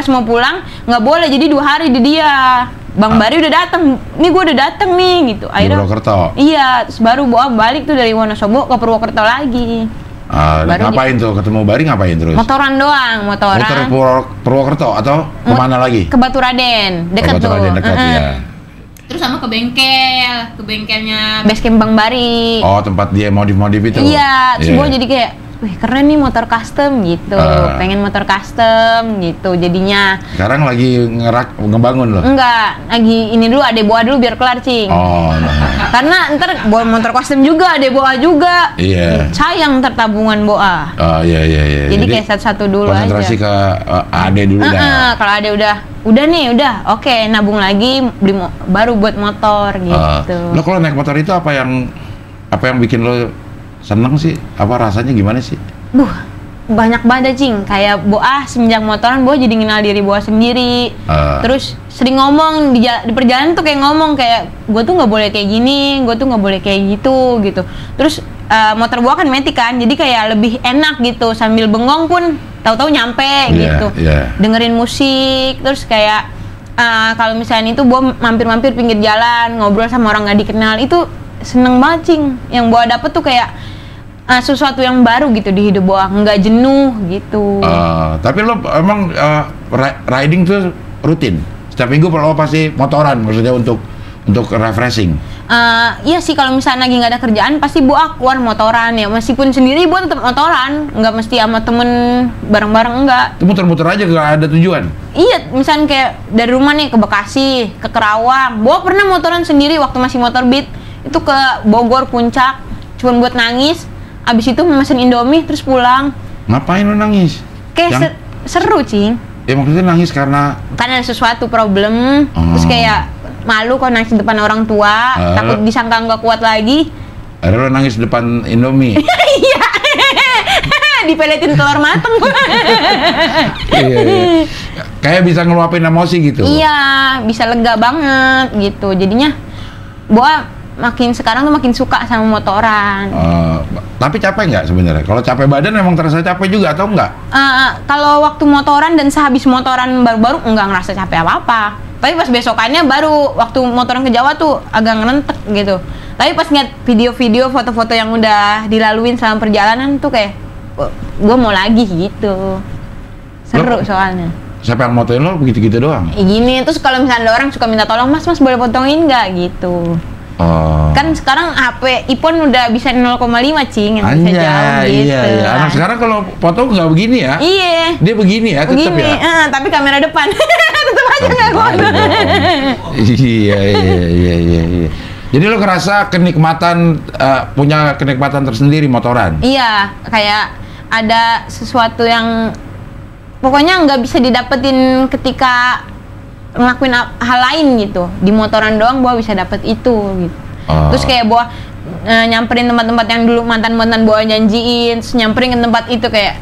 mau pulang nggak boleh, jadi 2 hari di dia. Bang Bari udah datang, nih gue udah datang nih gitu. Akhirnya Purwokerto. Iya, terus baru Boa balik tuh dari Wonosobo ke Purwokerto lagi. Ngapain tuh ketemu Bari, ngapain terus? Motoran doang, motoran. Muter Purwokerto atau kemana lagi? Ke Baturaden, deket tuh. Baturaden dekat ya. Terus sama ke bengkelnya Basecamp Bang Bari. Oh, tempat dia modif-modif itu? Iya, terus Boa jadi kayak, wih keren nih motor custom gitu, pengen motor custom gitu jadinya. Sekarang lagi ngebangun loh? Enggak, lagi ini dulu adek Boa dulu biar kelar Cing. Oh, karena ntar Boa motor custom juga, adek Boa juga. Iya. Sayang ntar tabungan Boa. Oh iya. Jadi kayak satu-satu dulu konsentrasi aja. ke adek dulu dah. Kalau adek udah, oke, nabung lagi beli baru buat motor gitu. Lo kalau naik motor itu apa yang bikin lo seneng sih? Apa rasanya gimana sih? Banyak banget Cing. Kayak Boa semenjak motoran Boa jadi kenal diri Boa sendiri. Terus sering ngomong di perjalanan tuh kayak ngomong kayak gue tuh nggak boleh kayak gini, gue tuh nggak boleh kayak gitu. Terus motor Boa kan matic kan, jadi kayak lebih enak gitu, sambil bengong pun tahu-tahu nyampe gitu. Dengerin musik, terus kayak kalau misalnya itu Boa mampir-mampir pinggir jalan, ngobrol sama orang nggak dikenal, itu seneng banget Cing. Yang Boa dapet tuh kayak sesuatu yang baru gitu di hidup Boa, nggak jenuh gitu. Tapi lo emang riding tuh rutin? Setiap minggu lo pasti motoran, maksudnya untuk refreshing? Iya sih, kalau misalnya lagi nggak ada kerjaan pasti Boa keluar motoran ya. Meskipun sendiri Boa tetap motoran, nggak mesti sama temen bareng-bareng, enggak. Itu muter-muter aja, nggak ada tujuan? Iya, misalnya kayak dari rumah nih ke Bekasi, ke Kerawang. Boa pernah motoran sendiri waktu masih motor beat, itu ke Bogor Puncak, cuma buat nangis. Abis itu mesen Indomie terus pulang. Ngapain lo nangis? Kayak seru Cing. Ya maksudnya nangis karena ada sesuatu problem, terus kayak malu kalau nangis depan orang tua, takut disangka nggak kuat lagi. Akhirnya lo nangis depan Indomie? Iya. Dipeletin telur mateng. Iya. Kayak bisa ngeluapin emosi gitu? Iya, bisa lega banget gitu. Jadinya Boa sekarang tuh makin suka sama motoran. Tapi capek nggak sebenarnya? Kalau capek badan emang terasa capek juga atau enggak? Kalau waktu motoran dan sehabis motoran baru-baru enggak ngerasa capek apa-apa. Tapi pas besokannya baru waktu motoran ke Jawa tuh agak ngerentek gitu. Tapi pas ngeliat video-video, foto-foto yang udah dilaluin selama perjalanan tuh kayak gue mau lagi gitu. Seru soalnya. Siapa yang motoin lo begitu-gitu doang? Gini, terus kalau misalnya ada orang suka minta tolong, mas boleh potongin nggak gitu. Kan sekarang HP iPhone udah bisa 0,5 Cing, yang bisa jauh gitu. Iya. Anak sekarang kalau foto nggak begini ya? Iya. Dia begini ya, tetap ya? Tapi kamera depan tetap aja nggak foto. Iya. Jadi lo ngerasa punya kenikmatan tersendiri motoran? Iya, kayak ada sesuatu yang pokoknya nggak bisa didapetin ketika ngelakuin hal lain gitu. Di motoran doang Boa bisa dapet itu gitu. Terus kayak Boa nyamperin tempat-tempat yang dulu mantan-mantan Boa janjiin, terus nyamperin ke tempat itu kayak.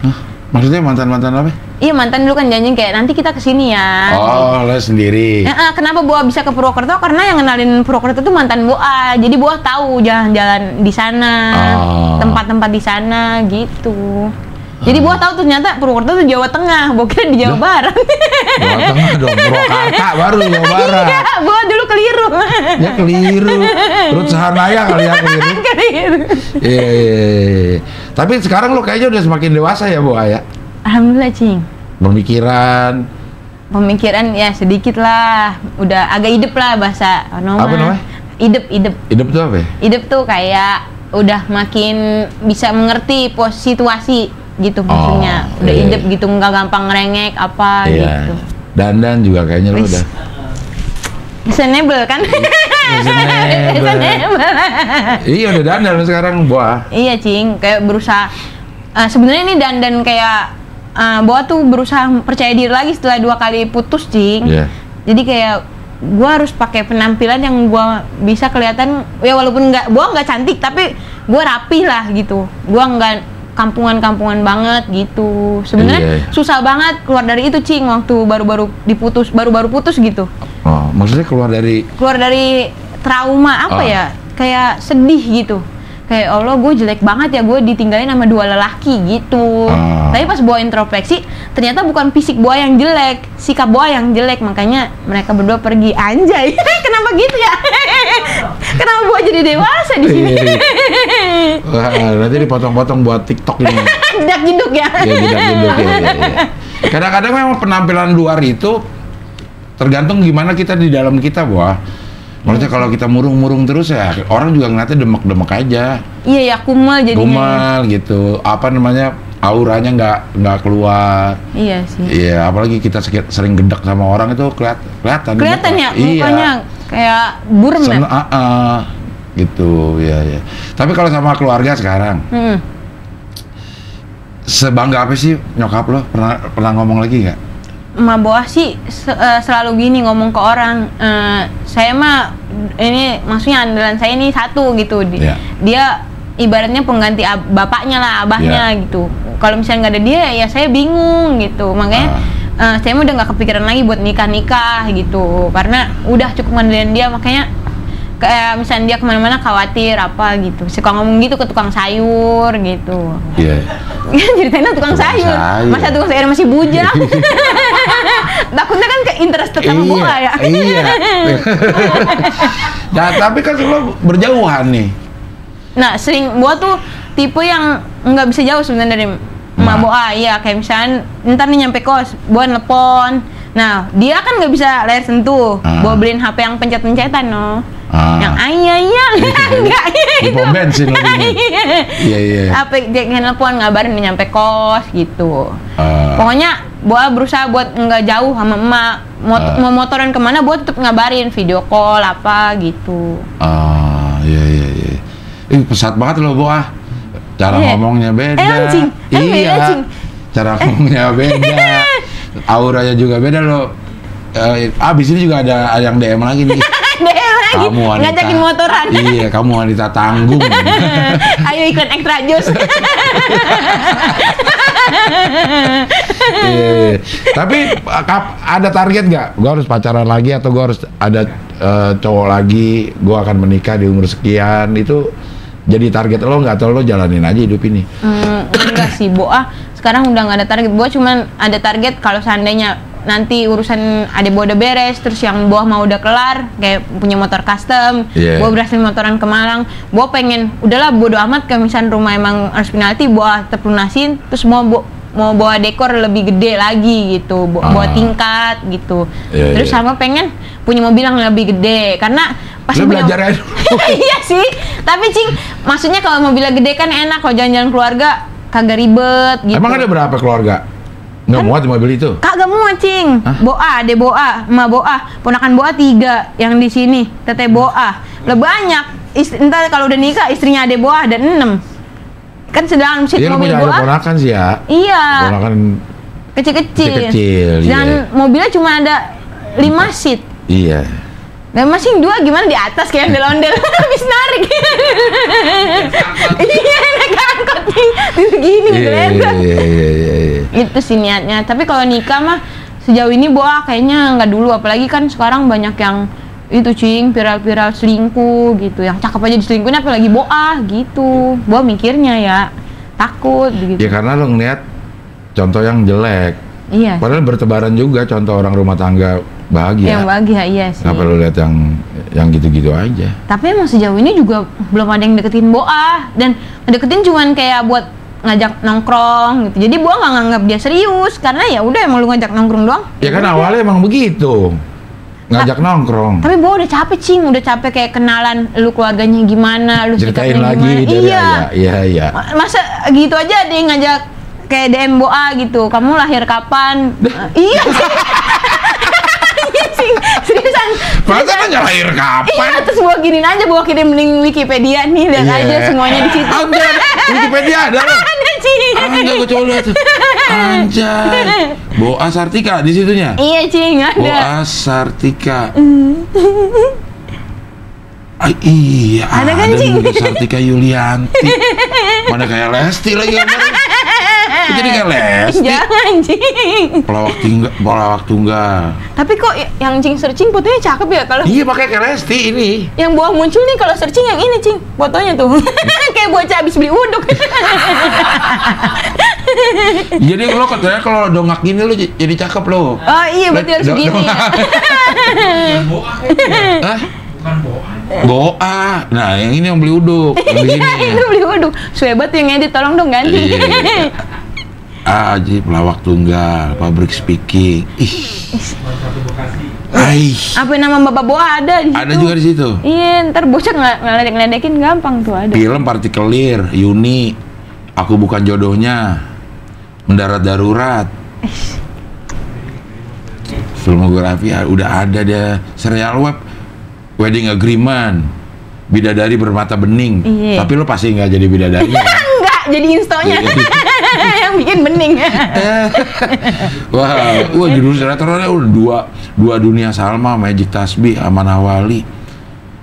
Maksudnya mantan-mantan apa? Iya, mantan dulu kan janjiin kayak nanti kita kesini ya. Lo sendiri. Kenapa Boa bisa ke Purwokerto? Karena yang kenalin Purwokerto itu mantan Boa. Jadi Boa tahu jalan-jalan di sana, tempat-tempat di sana gitu. Jadi Boa tahu ternyata Purwokerto itu Jawa Tengah, Boa kira di Jawa Barat. Jawa Tengah dong, Purwakarta baru Jawa Barat. Iya, Boa dulu keliru. Ya keliru. Ruth Sahanaya kali ya keliru. Iya. Tapi sekarang lo kayaknya udah semakin dewasa ya Boa ya? Alhamdulillah Cing. Pemikiran ya sedikit lah. Udah agak hidup lah bahasa Noma. Apa namanya? Hidup. Hidup tuh apa ya? Hidup tuh kayak udah makin bisa mengerti situasi gitu maksudnya. Udah idep gitu, nggak gampang ngerengek apa gitu. Dandan juga kayaknya lo udah reasonable kan? Reasonable. Iya udah dandan sekarang Boa. Iya Cing, kayak berusaha. Sebenarnya ini dandan kayak Boa tuh berusaha percaya diri lagi setelah 2 kali putus Cing. Jadi kayak gue harus pakai penampilan yang gue bisa kelihatan ya walaupun gue nggak cantik tapi gue rapi lah gitu. Gue nggak kampungan banget gitu. Sebenarnya susah banget keluar dari itu Cing waktu baru-baru putus gitu. Oh, maksudnya keluar dari trauma apa ya? Kayak sedih gitu. Kayak Allah gue jelek banget ya, gue ditinggalin sama 2 lelaki gitu. Tapi pas Boa introspeksi, ternyata bukan fisik Boa yang jelek, sikap Boa yang jelek, makanya mereka berdua pergi. Anjay, kenapa gitu ya? Kenapa Boa jadi dewasa di sini? Wah, nanti dipotong-potong buat TikTok ini. Jedak-jeduk ya? Iya, jedak-jeduk ya. Kadang-kadang memang penampilan luar itu tergantung gimana kita di dalam kita, Boa. Maksudnya kalau kita murung-murung terus ya orang juga ngeliatnya demek-demek aja. Iya ya, kumal jadinya. Kumal gitu. Apa namanya, auranya nggak keluar. Iya sih. Iya, apalagi kita sering gedek sama orang itu kelihatan. Kelihatan ya, mukanya kayak burem ya. Gitu, ya. Tapi kalau sama keluarga sekarang, sebangga apa sih nyokap lo? Pernah ngomong lagi nggak? Ma Boa sih selalu gini ngomong ke orang, saya mah ini maksudnya andalan saya ini satu gitu. Dia ibaratnya pengganti bapaknya lah, abahnya gitu. Kalau misalnya nggak ada dia ya saya bingung gitu. Makanya saya udah nggak kepikiran lagi buat nikah gitu, karena udah cukup ngandelin dia. Makanya kayak misalnya dia kemana-mana khawatir apa gitu, suka ngomong gitu ke tukang sayur gitu. Ceritanya tukang sayur, masa tukang sayur masih bujang. Takutnya kan ke interested sama Boa ya. Iya. Nah, tapi kan lo berjauhan nih. Nah, sering Boa tuh tipe yang nggak bisa jauh sebenarnya dari Ma Boa. Iya, kayak misalnya ntar nih nyampe kos, Boa nelpon. Nah, dia kan nggak bisa layar sentuh. Boa beliin HP yang pencet-pencetan yang ayah enggak itu pom bensin lagi. Iya. HP dia nelpon ngabarin dia nyampe kos gitu. Pokoknya Boa berusaha buat nggak jauh sama emak. Mau motoran kemana Boa tetap ngabarin, video call apa gitu. Iya. Pesat banget loh Boa. Cara ngomongnya beda. Iya. Cara ngomongnya beda. Auranya juga beda loh. Abis ini juga ada yang DM lagi nih. DM lagi. Kamu wanita, ngajakin motoran. Iya, kamu wanita tanggung. Ayo iklan extra jus. Iya. Tapi ada target nggak? Gue harus pacaran lagi atau gue harus ada cowok lagi? Gue akan menikah di umur sekian. Itu jadi target lo nggak? Atau lo jalanin aja hidup ini? Enggak sih, Boa. Sekarang udah nggak ada target. Boa cuman ada target kalau seandainya nanti urusan ada Boa udah beres, terus yang Boa mau udah kelar, kayak punya motor custom, Boa berhasil motoran ke Malang, Boa pengen, udahlah bodo amat kalau misalnya rumah emang harus penalti, Boa tetap lunasin, terus mau bawa dekor lebih gede lagi gitu, bawa tingkat gitu, terus sama pengen punya mobil yang lebih gede, karena pas belajar aja. Iya sih, tapi Cing, maksudnya kalau mobilnya gede kan enak, kalau jalan-jalan keluarga kagak ribet gitu. Emang ada berapa keluarga? Nggak muat di mobil itu? Kagak muat Cing. Boa, ade Boa, emak Boa, ponakan Boa 3 yang di sini, teteh Boa. Lebih banyak. Entar kalau udah nikah istrinya ade Boa ada 6. Kan sedang mesin mobil Boa. Iya, ponakan sih ya. Iya. Ponakan kecil-kecil. Dan mobilnya cuma ada 5 seat. Iya. Dan masing 2 gimana di atas kayak ondel-ondel habis narik. Iya, naik angkot gini geledah. Iya. Itu sih niatnya. Tapi kalau nikah mah sejauh ini Boa kayaknya nggak dulu, apalagi kan sekarang banyak yang itu Cing, viral-viral selingkuh gitu. Yang cakep aja diselingkuhin apalagi Boa gitu. Boa mikirnya ya takut gitu. Ya karena lo ngeliat contoh yang jelek. Iya. Padahal bertebaran juga contoh orang rumah tangga bahagia. Yang bahagia, iya sih. Nggak perlu lihat yang gitu-gitu aja. Tapi emang sejauh ini juga belum ada yang deketin Boa, dan deketin cuman kayak buat ngajak nongkrong gitu. Jadi Boa nggak nganggap dia serius, karena ya udah emang lu ngajak nongkrong doang. Ya kan awalnya emang begitu, ngajak nongkrong. Tapi Boa udah capek Cing, udah capek kayak kenalan lu keluarganya gimana, lu ceritain sikapnya lagi gimana. Iya. Masa gitu aja ada yang ngajak kayak DM Boa gitu, kamu lahir kapan? Iya sih. Iya sih, seriusan. Masa nanya lahir kapan? Iya, terus Boa giniin aja, Boa kirim link Wikipedia nih, lihat aja semuanya di situ. Anjay, Wikipedia ada loh. Ada Cing. Enggak, gue coba lihat. Anjay, Boa Sartika di situnya. Iya Cing, ada. Boa Sartika. Iya, ada kan Cing? Sartika Yulianti. Mana kayak Lesti lagi gambarnya. Jadi kayak Lesti. Jangan Cing. Pelawak tunggal. Tapi kok yang Cing searching fotonya cakep ya kalau? Iya, pakai kayak Lesti ini. Yang Boa muncul nih kalau searching yang ini Cing, fotonya tuh. Kayak bocah habis beli uduk. Jadi lo katanya kalau dongak gini lo jadi cakep lo. Oh iya, berarti harus gini ya. Hah? Bukan Boa. Nah, yang ini yang beli uduk. Yang ini. Itu beli uduk. Suebat yang edit, tolong dong ganti. Iya. Aji pelawak tunggal, public speaking. Ih. Apa nama Bapak Boa ada di situ? Ada juga di situ. Iya, ntar bocah ngeledek-ngeledekin gampang tuh ada. Film Partikelir, Yuni, Aku Bukan Jodohnya, Mendarat Darurat. Filmografi udah ada deh. Serial web, Wedding Agreement, Bidadari Bermata Bening. Iya. Tapi lo pasti nggak jadi bidadarinya kan? Enggak, jadi instonya. Yang bikin bening. Wah, judul sinetronnya udah dua Dunia Salma, Magic Tasbih, Aman Awali.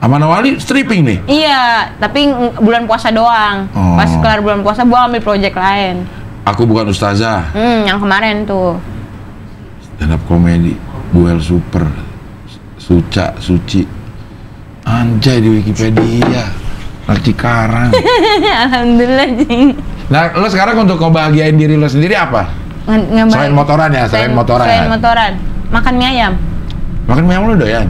Aman Awali stripping nih? Iya, tapi bulan puasa doang. Pas kelar bulan puasa, gua ambil project lain. Aku Bukan Ustazah. Yang kemarin tuh. Stand up comedy, Buel Super, Suci. Anjay di Wikipedia. Anak Cikarang. Alhamdulillah Cing. Nah, lo sekarang untuk ngebahagiain diri lo sendiri apa? Selain motoran ya, selain motoran. Makan mie ayam. Makan mie ayam lo doyan?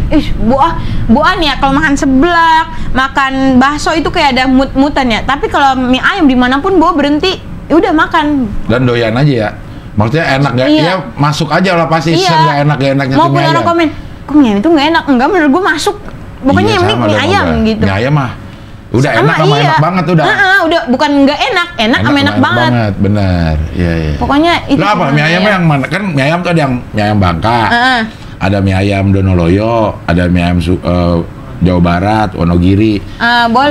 Boa nih ya, kalau makan seblak, makan bakso itu kayak ada mut-mutan ya. Tapi kalau mie ayam dimanapun Boa berhenti, ya udah makan. Dan doyan aja ya? Maksudnya enak gak? Iya, masuk aja lah pasti. Iya. Gak enak-enaknya mau pun orang komen, kok mie ayam itu gak enak? Enggak, menurut gue masuk. Pokoknya yang penting mie ayam gitu. Mie ayam mah udah enak sama enak banget udah. Udah bukan nggak enak sama enak banget. Bener. Iya. Pokoknya itu. Lo apa mie ayam yang mana? Kan mie ayam tuh ada yang mie ayam Bangka, ada mie ayam Donoloyo, ada mie ayam Jawa Barat, Wonogiri.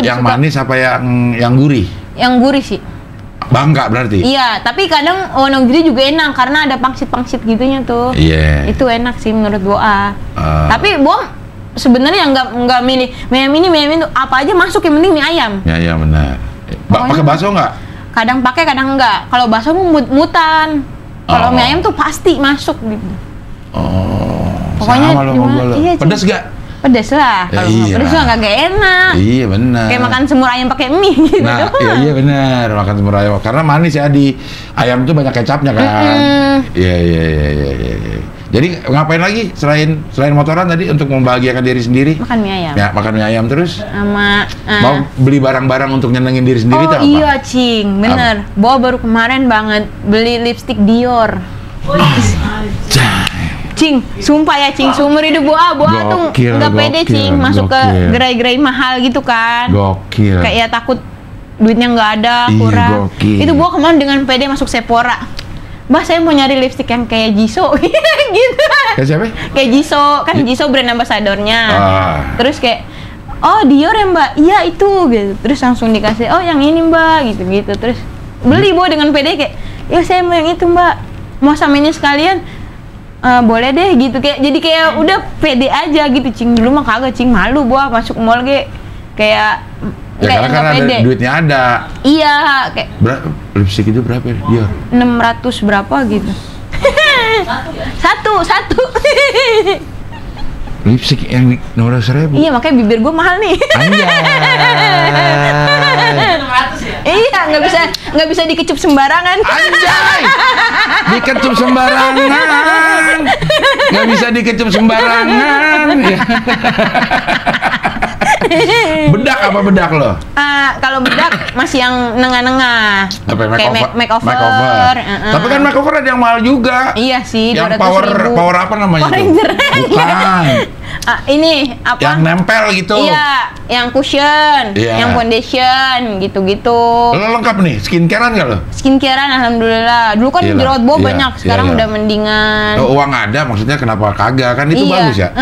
Yang manis apa yang gurih? Yang gurih sih. Bangka berarti? Iya, tapi kadang Wonogiri juga enak karena ada pangsit-pangsit gitunya tuh. Iya. Itu enak sih menurut Boa. Tapi Boa sebenarnya nggak milih mie ayam ini tuh apa aja masuk, yang penting mie ayam. Mie ayam benar. Pakai bakso nggak? Kadang pakai, kadang enggak. Kalau bakso mut-mutan. Kalau mie ayam tuh pasti masuk gitu. Pokoknya iya, pedas gak? Pedas lah. Kalau pedas lah nggak enak. Iya benar. Kayak makan semur ayam pakai mie gitu. Nah, iya benar, makan semur ayam. Karena manis ya, di ayam tuh banyak kecapnya kan. Iya. Jadi ngapain lagi selain motoran tadi untuk membahagiakan diri sendiri? Makan mie ayam. Ya, makan mie ayam terus. Sama mau beli barang-barang untuk nyenengin diri sendiri tuh apa? Iya, Cing, bener. Boa baru kemarin banget beli lipstick Dior. Cing, sumpah ya Cing, seumur hidup Boa tuh nggak pede Cing masuk ke gerai-gerai mahal gitu kan. Gokil. Kayak takut duitnya nggak ada, kurang. Itu Boa kemarin dengan pede masuk Sephora. Mbak, saya mau nyari lipstick yang kayak Jisoo gitu. Kayak siapa? Kayak Jisoo, kan Jisoo brand ambassadornya. Terus kayak, oh Dior ya Mbak? Iya itu gitu. Terus langsung dikasih, oh yang ini Mbak gitu. Terus beli Boa dengan pede kayak, ya saya mau yang itu Mbak. Mau samainnya sekalian? Boleh deh gitu. Kayak jadi kayak udah pede aja gitu Cing. Dulu mah kagak Cing, malu Boa masuk mall kayak ya karena ada duitnya ada. Iya, kayak lipstick itu berapa dia? 600 berapa gitu. Satu. Lipstick yang 600.000. Iya, makanya bibir gue mahal nih. Anjay. 600 ya? Iya, nggak bisa dikecup sembarangan. Anjay. Dikecup sembarangan. Nggak bisa dikecup sembarangan. Bener bedak apa bedak lo? Kalau bedak masih yang nengah-nengah. Kayak makeover. Tapi kan makeover ada yang mahal juga. Iya sih. Yang power apa namanya? Power Ranger. Bukan. Ini apa? Yang nempel gitu. Iya, yang cushion, yang foundation, gitu-gitu. Lo lengkap nih, skincarean nggak lo? Skincarean, alhamdulillah. Dulu kan jerawat Bo banyak, sekarang udah mendingan. Uang ada, maksudnya kenapa kagak? Kan itu bagus ya.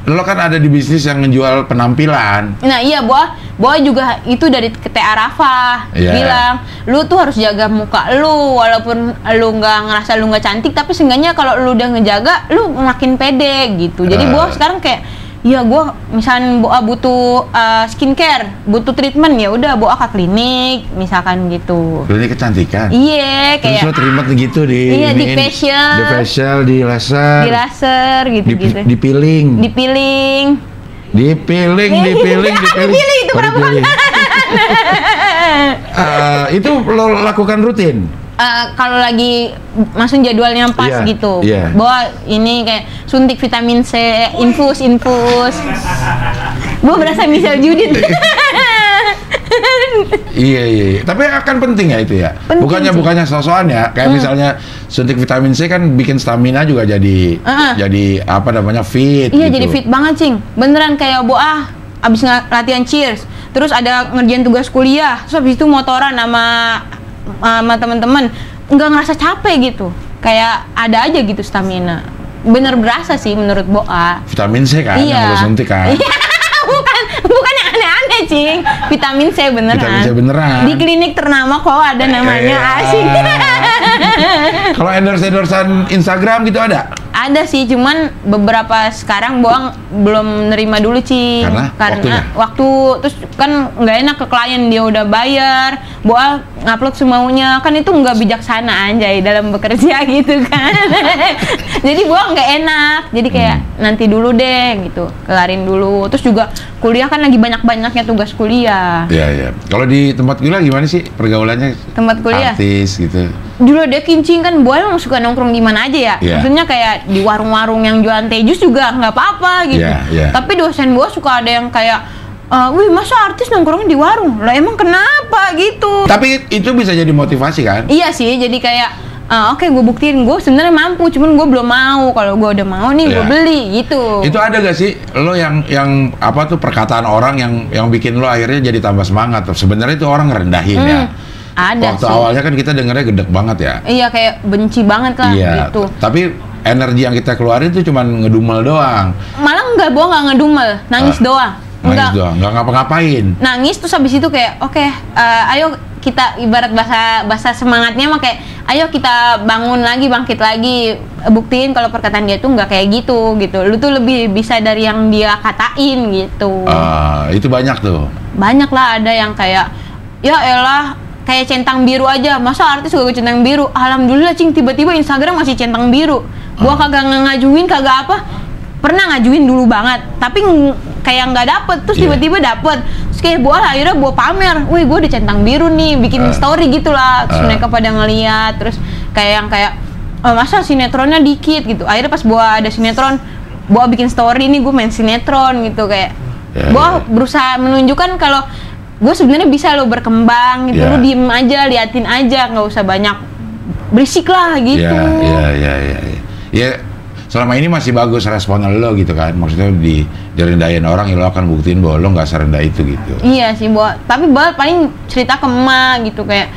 Lo kan ada di bisnis yang ngejual penampilan. Nah iya, Bo juga itu dari TA Rafa bilang, lu tuh harus jaga muka lu, walaupun lu nggak ngerasa lu nggak cantik, tapi seenggaknya kalau lu udah ngejaga, lu makin pede gitu. Jadi Bo sekarang kayak, ya gue misalnya Boa butuh skincare, butuh treatment, ya udah Boa ke klinik misalkan gitu. Klinik kecantikan. Iya, kayak terus lo terima gitu di di facial, di laser gitu. Dipiling itu perawatan. Itu lo lakukan rutin? Kalau lagi masuk jadwalnya pas gitu, bahwa ini kayak suntik vitamin C, infus. Gue berasa Michelle Judith. Iya. Tapi akan penting ya itu ya. Bukannya sosokan ya. Kayak misalnya suntik vitamin C kan bikin stamina juga jadi apa namanya fit. Iya gitu. jadi fit banget cing. Beneran kayak abis latihan cheers, terus ada ngerjain tugas kuliah, terus abis itu motoran sama teman-teman, nggak ngerasa capek gitu, kayak ada aja gitu stamina. Bener berasa sih menurut Boa. Vitamin C kan yang lo suntik kan? bukan yang aneh-aneh cing, vitamin C beneran. Di klinik ternama kok ada namanya. Asik. Kalau endorse-endorsean Instagram gitu ada? Ada sih, cuman beberapa sekarang Boa belum nerima dulu Cing. Karena waktu terus kan nggak enak ke klien, dia udah bayar, Boa ngupload semaunya, kan itu nggak bijaksana anjay dalam bekerja gitu kan. Jadi Boa nggak enak, jadi kayak nanti dulu deh gitu, kelarin dulu. Terus juga kuliah kan lagi banyak-banyaknya tugas kuliah. Iya. Kalau di tempat kuliah gimana sih pergaulannya? Tempat kuliah? Artis gitu. Dulu ada Kincing kan, Boa emang suka nongkrong di mana aja ya. Maksudnya kayak di warung-warung yang jualan teh jus juga nggak apa-apa gitu. Tapi dosen Boa suka ada yang kayak, wih masa artis nongkrong di warung? Lah emang kenapa gitu? Tapi itu bisa jadi motivasi kan? Iya sih, jadi kayak oke, gue buktiin gue sebenarnya mampu, cuman gue belum mau. Kalau gue udah mau nih, gue beli gitu. Itu ada gak sih lo yang apa tuh perkataan orang yang bikin lo akhirnya jadi tambah semangat? Sebenarnya itu orang ngerendahin ya. Ada waktu awalnya kan kita dengarnya gedek banget ya. Iya, kayak benci banget lah gitu. Tapi energi yang kita keluarin itu cuma ngedumel doang. Malah enggak, Boa nggak ngedumel, nangis doang. Nangis doang, nggak ngapa-ngapain. Nangis terus habis itu kayak oke, ayo kita ibarat bahasa semangatnya mah kayak ayo kita bangun lagi, bangkit lagi, buktiin kalau perkataan dia tuh nggak kayak gitu. Lu tuh lebih bisa dari yang dia katain gitu. Itu banyak tuh. Banyak lah, ada yang kayak ya elah kayak centang biru aja, masa artis gak centang biru? Alhamdulillah Cing, tiba-tiba Instagram masih centang biru. Gua kagak ngajuin, kagak apa. Pernah ngajuin dulu banget, tapi kayak nggak dapet. Terus tiba-tiba dapet. Terus kayak akhirnya Boa pamer, wih gue udah centang biru nih, bikin story gitu lah. Terus mereka pada ngeliat, terus kayak masa sinetronnya dikit gitu. Akhirnya pas Boa ada sinetron, Boa bikin story nih gue main sinetron gitu, kayak Boa berusaha menunjukkan kalau gue sebenarnya bisa lo berkembang gitu, lo diem aja, liatin aja, nggak usah banyak berisik lah gitu. Ya, selama ini masih bagus respon lo gitu kan, maksudnya direndahin orang, ya lo akan buktiin bahwa lo nggak serendah itu gitu. Iya sih, tapi Boa paling cerita ke emak gitu kayak,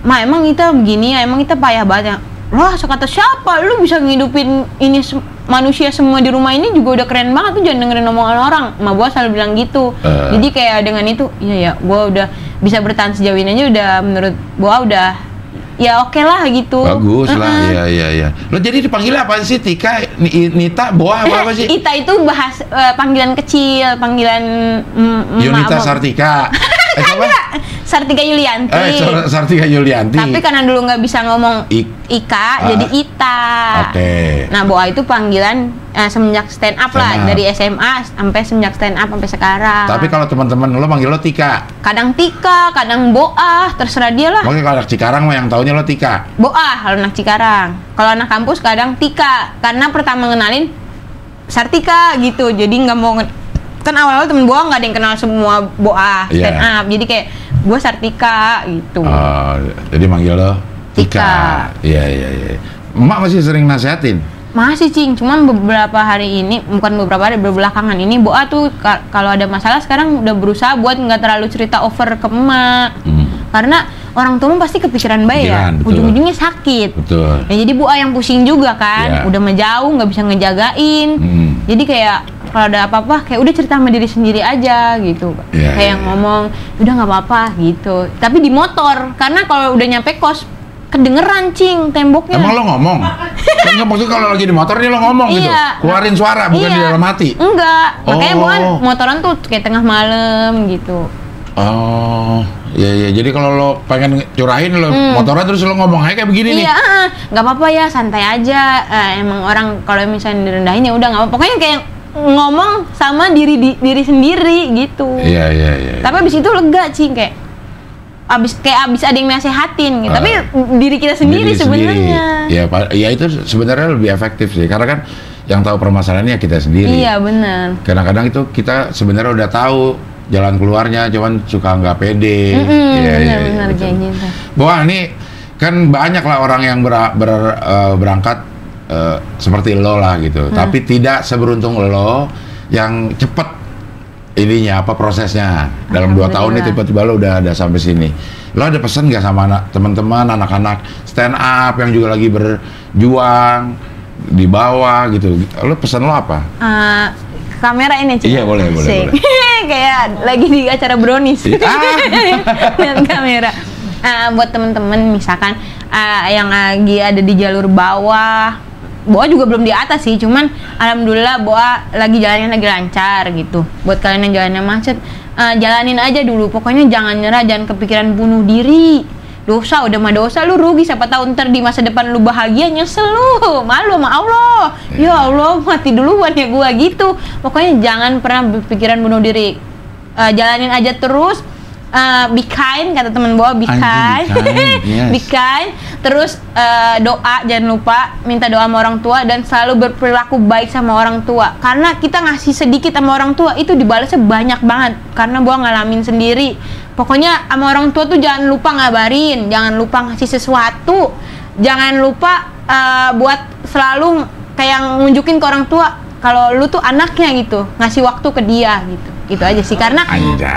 Ma emang kita begini ya, emang kita payah banget ya. Wah, sekata siapa lu bisa ngidupin ini manusia semua di rumah ini juga udah keren banget tuh, jangan dengerin omongan orang. Ma Boa selalu bilang gitu. Jadi kayak dengan itu, iya ya, gua udah bisa bertahan sejauh ini aja udah, menurut Boa udah ya oke lah gitu. Bagus lah, iya. Lo jadi dipanggil apa sih? Tika, Nita, Boa apa sih? Ita itu bahas panggilan kecil, panggilan Yunita Sartika. Sartika Yulianti. Sartika Yulianti. Tapi karena dulu nggak bisa ngomong Ika, jadi Ita. Oke. Nah, Boa itu panggilan semenjak stand up lah, dari SMA sampai semenjak stand up sampai sekarang. Tapi kalau teman-teman lo manggil lo Tika. Kadang Tika, kadang Boa, terserah dia lah. Oke, kalau anak Cikarang mah yang taunya lo Tika. Boa kalau anak Cikarang. Kalau anak kampus kadang Tika, karena pertama ngenalin Sartika gitu. Jadi nggak mau kan awal-awal temen Boa nggak ada yang kenal semua Boa stand up, jadi kayak gue Sartika gitu. Jadi manggil lo Tika. Iya. Emak masih sering nasehatin? Masih, Cing, cuman beberapa hari ini, bukan beberapa hari, belakangan ini Boa tuh kalau ada masalah sekarang udah berusaha buat nggak terlalu cerita over ke emak. Karena orang tua pasti kepikiran baik ya, ujung-ujungnya sakit. Betul. Ya, jadi Boa yang pusing juga kan, udah menjauh, nggak bisa ngejagain. Jadi kayak kalau ada apa-apa, kayak udah cerita sama diri sendiri aja gitu. Kayak ngomong, udah nggak apa-apa gitu. Tapi di motor, karena kalau udah nyampe kos, kedengeran, Cing, temboknya. Emang lo ngomong? Kan maksudnya kalau lagi di motor nih lo ngomong gitu? Keluarin suara, bukan di dalam hati? Enggak, makanya bukan motoran tuh kayak tengah malam gitu. Iya. Jadi kalau lo pengen curahin lo motoran terus lo ngomong kayak begini nih. Iya, nggak apa-apa ya, santai aja. Emang orang kalau misalnya direndahin ya udah nggak apa-apa. Pokoknya kayak ngomong sama diri sendiri gitu. Iya. Tapi abis itu lega, Cing, kayak abis ada yang nasehatin gitu. Tapi diri kita sendiri sebenarnya. Ya itu sebenarnya lebih efektif sih, karena kan yang tahu permasalahannya kita sendiri. Iya, benar. Kadang-kadang itu kita sebenarnya udah tahu jalan keluarnya, cuman suka nggak pede. Benar gitu. Wah, ini kan banyak lah orang yang berangkat seperti lo lah gitu, tapi tidak seberuntung lo yang cepet ininya prosesnya dalam 2 tahun ini tiba-tiba lo udah ada sampai sini. Lo ada pesan nggak sama teman-teman anak-anak stand up yang juga lagi berjuang di bawah gitu? Lo pesan lo apa? Kamera ini, Cik. Iya, boleh. Kayak lagi di acara brownies. Lihat kamera. Buat temen-temen misalkan yang lagi ada di jalur bawah, Boa juga belum di atas sih, cuman alhamdulillah Boa lagi jalannya lagi lancar gitu. Buat kalian yang jalannya macet, jalanin aja dulu. Pokoknya jangan nyerah, jangan kepikiran bunuh diri. Dosa, udah mah dosa, lu rugi. Siapa tahu ntar di masa depan lu bahagia, nyesel lu, malu sama Allah. Ya Allah, mati duluan ya gua gitu. Pokoknya jangan pernah berpikiran bunuh diri. Jalanin aja terus. Be kind, kata temen Boa, be kind. Yes. Be kind. Terus doa, jangan lupa minta doa sama orang tua dan selalu berperilaku baik sama orang tua. Karena kita ngasih sedikit sama orang tua itu dibalasnya banyak banget. Karena Boa ngalamin sendiri. Pokoknya sama orang tua tuh jangan lupa ngabarin, jangan lupa ngasih sesuatu, jangan lupa buat selalu kayak nunjukin ke orang tua kalau lu tuh anaknya gitu, ngasih waktu ke dia gitu. Gitu aja sih, karena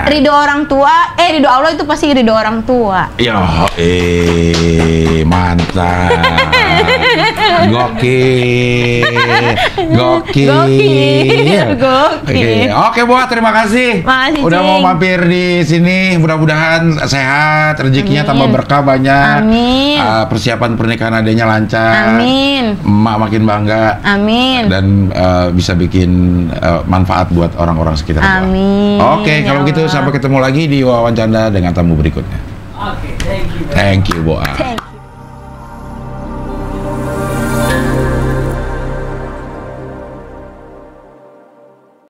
ridho orang tua, ridho Allah itu pasti ridho orang tua. Mantap. Gokil. Oke, Boa, terima kasih. Udah mau mampir di sini. Mudah-mudahan sehat, rezekinya tambah berkah banyak. Amin. Persiapan pernikahan adanya lancar. Amin. Emak makin bangga. Amin. Dan bisa bikin manfaat buat orang-orang sekitar. Amin. Oke, kalau gitu sampai ketemu lagi di wawancara dengan tamu berikutnya. Oke, thank you. Thank you, Boa.